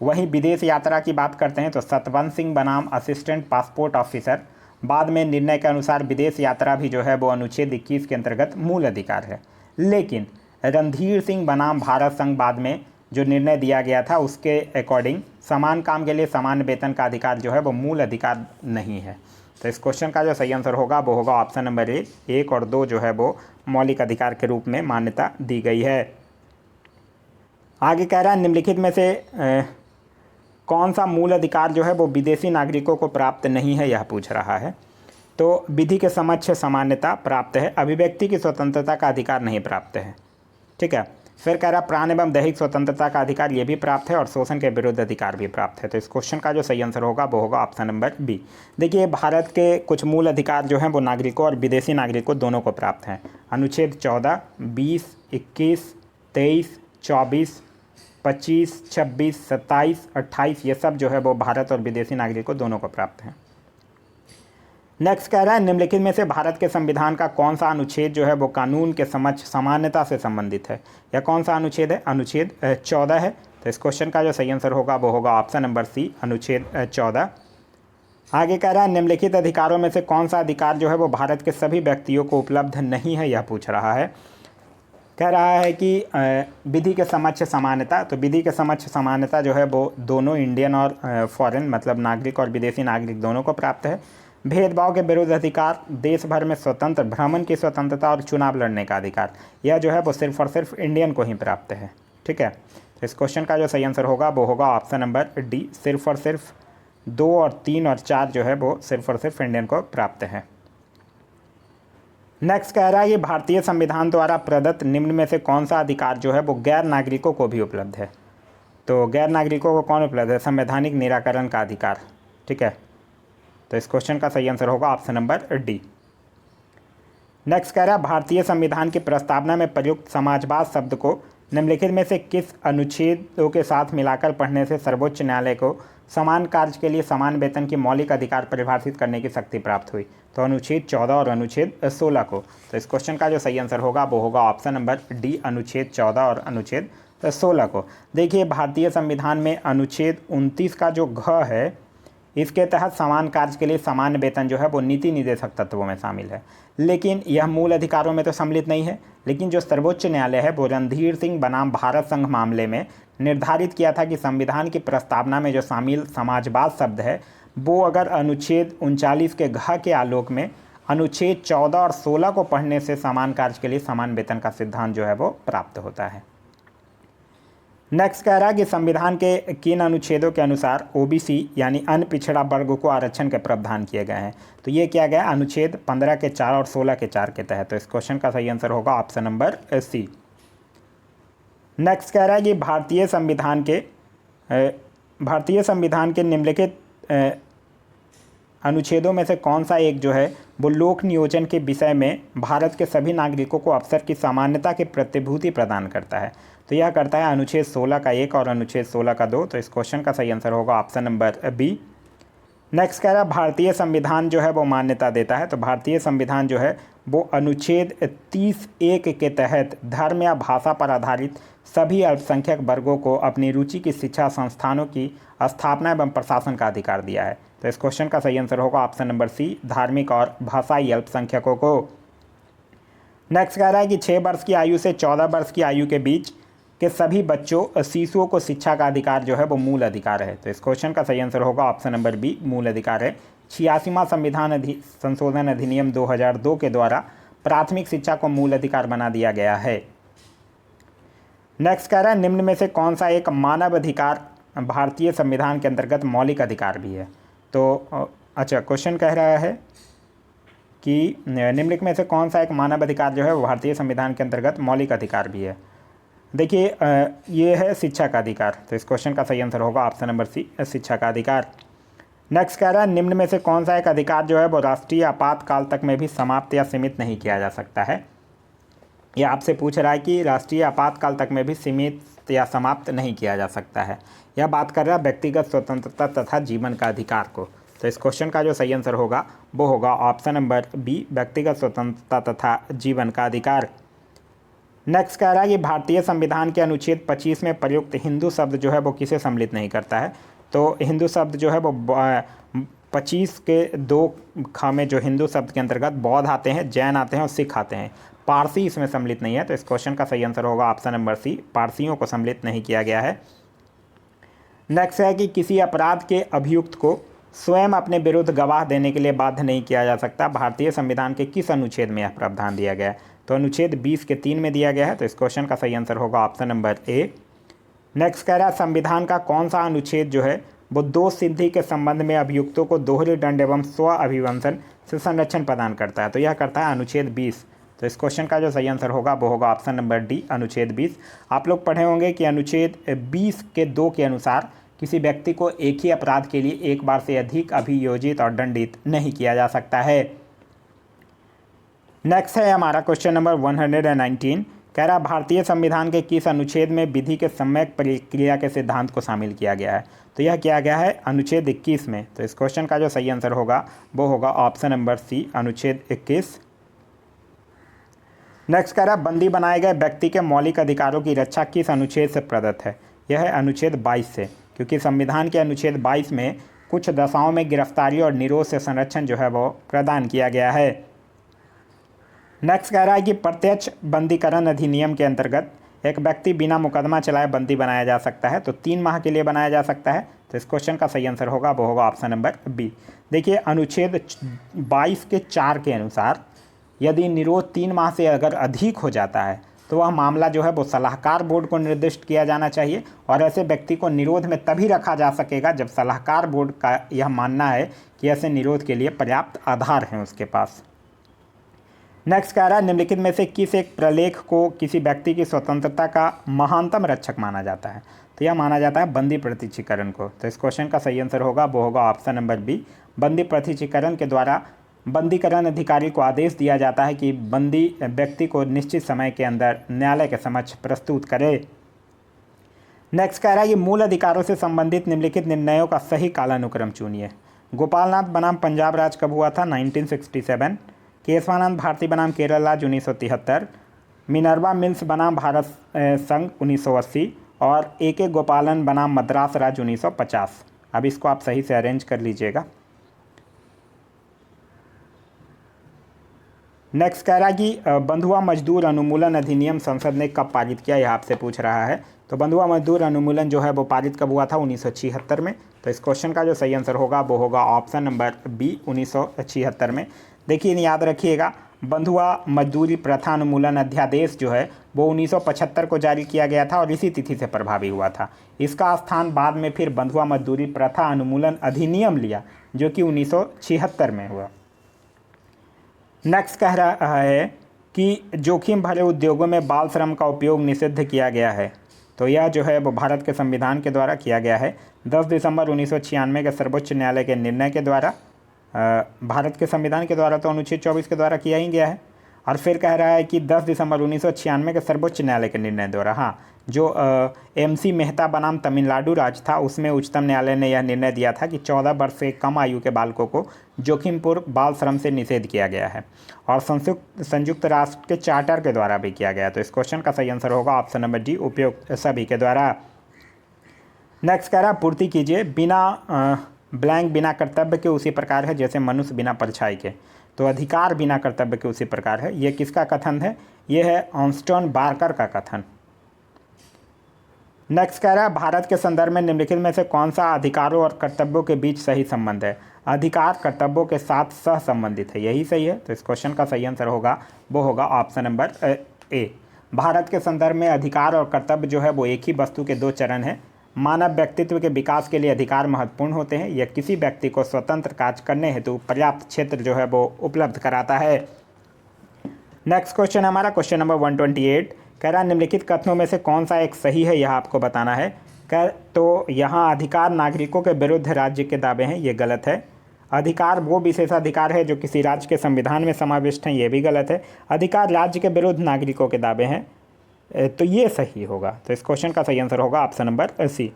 वहीं विदेश यात्रा की बात करते हैं तो सतवंत सिंह बनाम असिस्टेंट पासपोर्ट ऑफिसर, बाद में निर्णय के अनुसार विदेश यात्रा भी जो है वो अनुच्छेद 21 के अंतर्गत मूल अधिकार है। लेकिन रणधीर सिंह बनाम भारत संघ बाद में जो निर्णय दिया गया था उसके अकॉर्डिंग समान काम के लिए समान वेतन का अधिकार जो है वो मूल अधिकार नहीं है। तो इस क्वेश्चन का जो सही आंसर होगा वो होगा ऑप्शन नंबर ए, 1 और 2 जो है वो मौलिक अधिकार के रूप में मान्यता दी गई है। आगे कह रहा है, निम्नलिखित में से कौन सा मूल अधिकार जो है वो विदेशी नागरिकों को प्राप्त नहीं है, यह पूछ रहा है। तो विधि के समक्ष समानता प्राप्त है, अभिव्यक्ति की स्वतंत्रता का अधिकार नहीं प्राप्त है। ठीक है, फिर कह रहा प्राण एवं दैहिक स्वतंत्रता का अधिकार ये भी प्राप्त है और शोषण के विरुद्ध अधिकार भी प्राप्त है। तो इस क्वेश्चन का जो सही आंसर होगा वो होगा ऑप्शन नंबर बी। देखिए भारत के कुछ मूल अधिकार जो हैं वो नागरिकों और विदेशी नागरिकों दोनों को प्राप्त हैं। अनुच्छेद 14, 20, 21, 23, 24, 25, 26, 27, 28 ये सब जो है वो भारत और विदेशी नागरिकों दोनों को प्राप्त हैं। नेक्स्ट कह रहा है निम्नलिखित में से भारत के संविधान का कौन सा अनुच्छेद जो है वो कानून के समक्ष समानता से संबंधित है, या कौन सा अनुच्छेद है? अनुच्छेद 14 है। तो इस क्वेश्चन का जो सही आंसर होगा वो होगा ऑप्शन नंबर सी, अनुच्छेद 14। आगे कह रहा है निम्नलिखित अधिकारों में से कौन सा अधिकार जो है वो भारत के सभी व्यक्तियों को उपलब्ध नहीं है, यह पूछ रहा है। कह रहा है कि विधि के समक्ष समानता, तो विधि के समक्ष समानता जो है वो दोनों इंडियन और फॉरेन मतलब नागरिक और विदेशी नागरिक दोनों को प्राप्त है। भेदभाव के विरुद्ध अधिकार, देश भर में स्वतंत्र भ्रमण की स्वतंत्रता और चुनाव लड़ने का अधिकार, यह जो है वो सिर्फ और सिर्फ इंडियन को ही प्राप्त है। ठीक है, तो इस क्वेश्चन का जो सही आंसर होगा वो होगा ऑप्शन नंबर डी, सिर्फ और सिर्फ 2 और 3 और 4 जो है वो सिर्फ और सिर्फ इंडियन को प्राप्त है। नेक्स्ट कह रहा है ये भारतीय संविधान द्वारा प्रदत्त निम्न में से कौन सा अधिकार जो है वो गैर नागरिकों को भी उपलब्ध है। तो गैर नागरिकों को कौन उपलब्ध है? संवैधानिक निराकरण का अधिकार। ठीक है, तो इस क्वेश्चन का सही आंसर होगा ऑप्शन नंबर डी। नेक्स्ट कह रहा है भारतीय संविधान की प्रस्तावना में प्रयुक्त समाजवाद शब्द को निम्नलिखित में से किस अनुच्छेदों के साथ मिलाकर पढ़ने से सर्वोच्च न्यायालय को समान कार्य के लिए समान वेतन की मौलिक अधिकार परिभाषित करने की शक्ति प्राप्त हुई? तो अनुच्छेद 14 और अनुच्छेद 16 को। तो इस क्वेश्चन का जो सही आंसर होगा वो होगा ऑप्शन नंबर डी, अनुच्छेद 14 और अनुच्छेद 16 को। देखिए भारतीय संविधान में अनुच्छेद 29 का जो घ है इसके तहत समान कार्य के लिए समान वेतन जो है वो नीति निर्देशक तत्वों में शामिल है, लेकिन यह मूल अधिकारों में तो सम्मिलित नहीं है। लेकिन जो सर्वोच्च न्यायालय है वो रणधीर सिंह बनाम भारत संघ मामले में निर्धारित किया था कि संविधान की प्रस्तावना में जो शामिल समाजवाद शब्द है वो अगर अनुच्छेद 39 के घ के आलोक में अनुच्छेद 14 और 16 को पढ़ने से समान कार्य के लिए समान वेतन का सिद्धांत जो है वो प्राप्त होता है। नेक्स्ट कह रहा है कि संविधान के किन अनुच्छेदों के अनुसार ओबीसी यानी अन्य पिछड़ा वर्ग को आरक्षण के प्रावधान किए गए हैं? तो ये किया गया अनुच्छेद 15 के 4 और 16 के 4 के तहत। तो इस क्वेश्चन का सही आंसर होगा ऑप्शन नंबर सी। नेक्स्ट कह रहा है कि भारतीय संविधान के निम्नलिखित अनुच्छेदों में से कौन सा एक जो है वो लोक नियोजन के विषय में भारत के सभी नागरिकों को अवसर की समानता की प्रतिभूति प्रदान करता है? तो यह करता है अनुच्छेद 16 का 1 और अनुच्छेद 16 का 2। तो इस क्वेश्चन का सही आंसर होगा ऑप्शन नंबर बी। नेक्स्ट कह रहा है भारतीय संविधान जो है वो मान्यता देता है। तो भारतीय संविधान जो है वो अनुच्छेद 30(1) के तहत धर्म या भाषा पर आधारित सभी अल्पसंख्यक वर्गों को अपनी रुचि की शिक्षा संस्थानों की स्थापना एवं प्रशासन का अधिकार दिया है। तो इस क्वेश्चन का सही आंसर होगा ऑप्शन नंबर सी, धार्मिक और भाषाई अल्पसंख्यकों को। नेक्स्ट कह रहा है कि 6 वर्ष की आयु से 14 वर्ष की आयु के बीच के सभी बच्चों शिशुओं को शिक्षा का अधिकार जो है वो मूल अधिकार है। तो इस क्वेश्चन का सही आंसर होगा ऑप्शन नंबर बी, मूल अधिकार है। 86वां संविधान संशोधन अधिनियम 2002 के द्वारा प्राथमिक शिक्षा को मूल अधिकार बना दिया गया है। नेक्स्ट कह रहा है निम्न में से कौन सा एक मानव अधिकार भारतीय संविधान के अंतर्गत मौलिक अधिकार भी है? तो अच्छा, क्वेश्चन कह रहा है कि निम्नलिखित में से कौन सा एक मानव अधिकार जो है वो भारतीय संविधान के अंतर्गत मौलिक अधिकार भी है? देखिए ये है शिक्षा का अधिकार। तो इस क्वेश्चन का सही आंसर होगा ऑप्शन नंबर सी, शिक्षा का अधिकार। नेक्स्ट कह रहा है निम्न में से कौन सा एक अधिकार जो है वो राष्ट्रीय आपातकाल तक में भी समाप्त या सीमित नहीं किया जा सकता है? यह आपसे पूछ रहा है कि राष्ट्रीय आपातकाल तक में भी सीमित या समाप्त नहीं किया जा सकता है। यह बात कर रहा है व्यक्तिगत स्वतंत्रता तथा जीवन का अधिकार को। तो इस क्वेश्चन का जो सही आंसर होगा वो होगा ऑप्शन नंबर बी, व्यक्तिगत स्वतंत्रता तथा जीवन का अधिकार। नेक्स्ट कह रहा है कि भारतीय संविधान के अनुच्छेद 25 में प्रयुक्त हिंदू शब्द जो है वो किसे सम्मिलित नहीं करता है? तो हिंदू शब्द जो है वो 25 के 2 ख में जो हिंदू शब्द के अंतर्गत बौद्ध आते हैं, जैन आते हैं और सिख आते हैं। पारसी इसमें सम्मिलित नहीं है। तो इस क्वेश्चन का सही आंसर होगा ऑप्शन नंबर सी, पारसियों को सम्मिलित नहीं किया गया है। नेक्स्ट है कि किसी अपराध के अभियुक्त को स्वयं अपने विरुद्ध गवाह देने के लिए बाध्य नहीं किया जा सकता। भारतीय संविधान के किस अनुच्छेद में यह प्रावधान दिया गया है? तो अनुच्छेद 20 के 3 में दिया गया है। तो इस क्वेश्चन का सही आंसर होगा ऑप्शन नंबर ए। नेक्स्ट कह रहा है संविधान का कौन सा अनुच्छेद जो है वो दोष सिद्धि के संबंध में अभियुक्तों को दोहरे दंड एवं स्व अभिवंशन से संरक्षण प्रदान करता है? तो यह करता है अनुच्छेद 20। तो इस क्वेश्चन का जो सही आंसर होगा वो होगा ऑप्शन नंबर डी, अनुच्छेद 20। आप लोग पढ़े होंगे कि अनुच्छेद 20 के 2 के अनुसार किसी व्यक्ति को एक ही अपराध के लिए एक बार से अधिक अभियोजित और दंडित नहीं किया जा सकता है। नेक्स्ट है हमारा क्वेश्चन नंबर 119। कह रहा भारतीय संविधान के किस अनुच्छेद में विधि के सम्यक प्रक्रिया के सिद्धांत को शामिल किया गया है? तो यह किया गया है अनुच्छेद 21 में। तो इस क्वेश्चन का जो सही आंसर होगा वो होगा ऑप्शन नंबर सी, अनुच्छेद 21। नेक्स्ट कह रहा बंदी बनाए गए व्यक्ति के मौलिक अधिकारों की रक्षा किस अनुच्छेद से प्रदत्त है? यह है अनुच्छेद 22 से, क्योंकि संविधान के अनुच्छेद 22 में कुछ दशाओं में गिरफ्तारी और निरोध से संरक्षण जो है वो प्रदान किया गया है। नेक्स्ट कह रहा है कि प्रत्यक्ष बंदीकरण अधिनियम के अंतर्गत एक व्यक्ति बिना मुकदमा चलाए बंदी बनाया जा सकता है, तो 3 माह के लिए बनाया जा सकता है। तो इस क्वेश्चन का सही आंसर होगा वो होगा ऑप्शन नंबर बी। देखिए अनुच्छेद 22 के 4 के अनुसार यदि निरोध 3 माह से अगर अधिक हो जाता है तो वह मामला जो है वो सलाहकार बोर्ड को निर्दिष्ट किया जाना चाहिए, और ऐसे व्यक्ति को निरोध में तभी रखा जा सकेगा जब सलाहकार बोर्ड का यह मानना है कि ऐसे निरोध के लिए पर्याप्त आधार हैं उसके पास। नेक्स्ट कह रहा है निम्नलिखित में से किस एक प्रलेख को किसी व्यक्ति की स्वतंत्रता का महानतम रक्षक माना जाता है? तो यह माना जाता है बंदी प्रत्यक्षीकरण को। तो इस क्वेश्चन का सही आंसर होगा वो होगा ऑप्शन नंबर बी, बंदी प्रत्यक्षीकरण के द्वारा बंदीकरण अधिकारी को आदेश दिया जाता है कि बंदी व्यक्ति को निश्चित समय के अंदर न्यायालय के समक्ष प्रस्तुत करे। नेक्स्ट कह रहा है कि मूल अधिकारों से संबंधित निम्नलिखित निर्णयों का सही कालानुक्रम चुनिए। गोपालनाथ बनाम पंजाब राज कब हुआ था? 1967। केशवानंद भारती बनाम केरल राज्य 1973। मिनर्वा मिल्स बनाम भारत संघ 1980 और ए.के. गोपालन बनाम मद्रास राज्य 1950। अब इसको आप सही से अरेंज कर लीजिएगा। नेक्स्ट कह रहा है कि बंधुआ मजदूर अनुमूलन अधिनियम संसद ने कब पारित किया, यह आपसे पूछ रहा है। तो बंधुआ मजदूर अनुमूलन जो है वो पारित कब हुआ था? 1976 में। तो इस क्वेश्चन का जो सही आंसर होगा वो होगा ऑप्शन नंबर बी, 1976 में। देखिए याद रखिएगा, बंधुआ मजदूरी प्रथा अनुमूलन अध्यादेश जो है वो 1975 को जारी किया गया था और इसी तिथि से प्रभावी हुआ था। इसका स्थान बाद में फिर बंधुआ मजदूरी प्रथा अनुमूलन अधिनियम लिया जो कि 1976 में हुआ। नेक्स्ट कह रहा है कि जोखिम भरे उद्योगों में बाल श्रम का उपयोग निषिद्ध किया गया है। तो यह जो है वो भारत के संविधान के द्वारा किया गया है 10 दिसंबर 1996 के सर्वोच्च न्यायालय के निर्णय के द्वारा। भारत के संविधान के द्वारा तो अनुच्छेद 24 के द्वारा किया ही गया है। और फिर कह रहा है कि 10 दिसंबर 1996 के सर्वोच्च न्यायालय के निर्णय द्वारा, हाँ, जो MC मेहता बनाम तमिलनाडु राज्य था उसमें उच्चतम न्यायालय ने यह निर्णय दिया था कि 14 वर्ष से कम आयु के बालकों को जोखिमपूर्ण बाल श्रम से निषेध किया गया है, और संयुक्त राष्ट्र के चार्टर के द्वारा भी किया गया। तो इस क्वेश्चन का सही आंसर होगा ऑप्शन नंबर डी, उपयुक्त सभी के द्वारा। नेक्स्ट कह रहा पूर्ति कीजिए, बिना ब्लैंक बिना कर्तव्य के उसी प्रकार है जैसे मनुष्य बिना परछाई के। तो अधिकार बिना कर्तव्य के उसी प्रकार है, ये किसका कथन है? ये है ऑर्नस्टॉन बार्कर का कथन। नेक्स्ट कह रहा है भारत के संदर्भ में निम्नलिखित में से कौन सा अधिकारों और कर्तव्यों के बीच सही संबंध है? अधिकार कर्तव्यों के साथ सह संबंधित है, यही सही है। तो इस क्वेश्चन का सही आंसर होगा वो होगा ऑप्शन नंबर ए। भारत के संदर्भ में अधिकार और कर्तव्य जो है वो एक ही वस्तु के 2 चरण हैं। मानव व्यक्तित्व के विकास के लिए अधिकार महत्वपूर्ण होते हैं, यह किसी व्यक्ति को स्वतंत्र कार्य करने हेतु पर्याप्त क्षेत्र जो है वो उपलब्ध कराता है। नेक्स्ट क्वेश्चन हमारा क्वेश्चन नंबर 128 कह रहा है निम्नलिखित कथनों में से कौन सा एक सही है, यह आपको बताना है। तो यहाँ अधिकार नागरिकों के विरुद्ध राज्य के दावे हैं, ये गलत है। अधिकार वो विशेषाधिकार है जो किसी राज्य के संविधान में समाविष्ट हैं, ये भी गलत है। अधिकार राज्य के विरुद्ध नागरिकों के दावे हैं, तो ये सही होगा। तो इस क्वेश्चन का सही आंसर होगा ऑप्शन नंबर सी।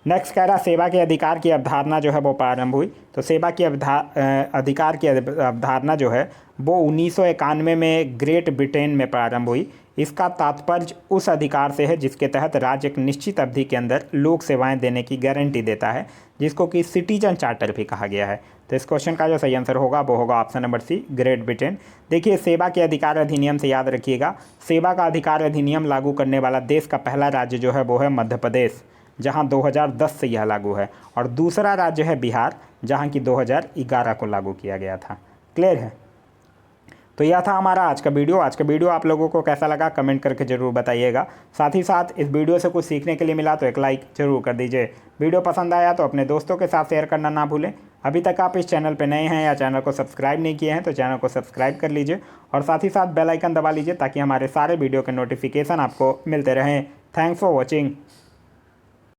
नेक्स्ट कह रहा सेवा के अधिकार की अवधारणा जो है वो प्रारंभ हुई। तो सेवा की अधिकार की अवधारणा जो है वो 1991 में ग्रेट ब्रिटेन में प्रारंभ हुई। इसका तात्पर्य उस अधिकार से है जिसके तहत राज्य एक निश्चित अवधि के अंदर लोक सेवाएं देने की गारंटी देता है, जिसको कि सिटीजन चार्टर भी कहा गया है। तो इस क्वेश्चन का जो सही आंसर होगा वो होगा option number C, Great Britain. देखिए सेवा के अधिकार अधिनियम से याद रखिएगा, सेवा का अधिकार अधिनियम लागू करने वाला देश का पहला राज्य जो है वो है मध्य प्रदेश, जहां 2010 से यह लागू है, और दूसरा राज्य है बिहार, जहां की 2011 को लागू किया गया था। क्लियर है? तो यह था हमारा आज का वीडियो। आज का वीडियो आप लोगों को कैसा लगा कमेंट करके ज़रूर बताइएगा। साथ ही साथ इस वीडियो से कुछ सीखने के लिए मिला तो एक लाइक ज़रूर कर दीजिए। वीडियो पसंद आया तो अपने दोस्तों के साथ शेयर करना ना भूलें। अभी तक आप इस चैनल पर नए हैं या चैनल को सब्सक्राइब नहीं किए हैं तो चैनल को सब्सक्राइब कर लीजिए और साथ ही साथ बेल आइकन दबा लीजिए ताकि हमारे सारे वीडियो के नोटिफिकेशन आपको मिलते रहें। Thanks for watching.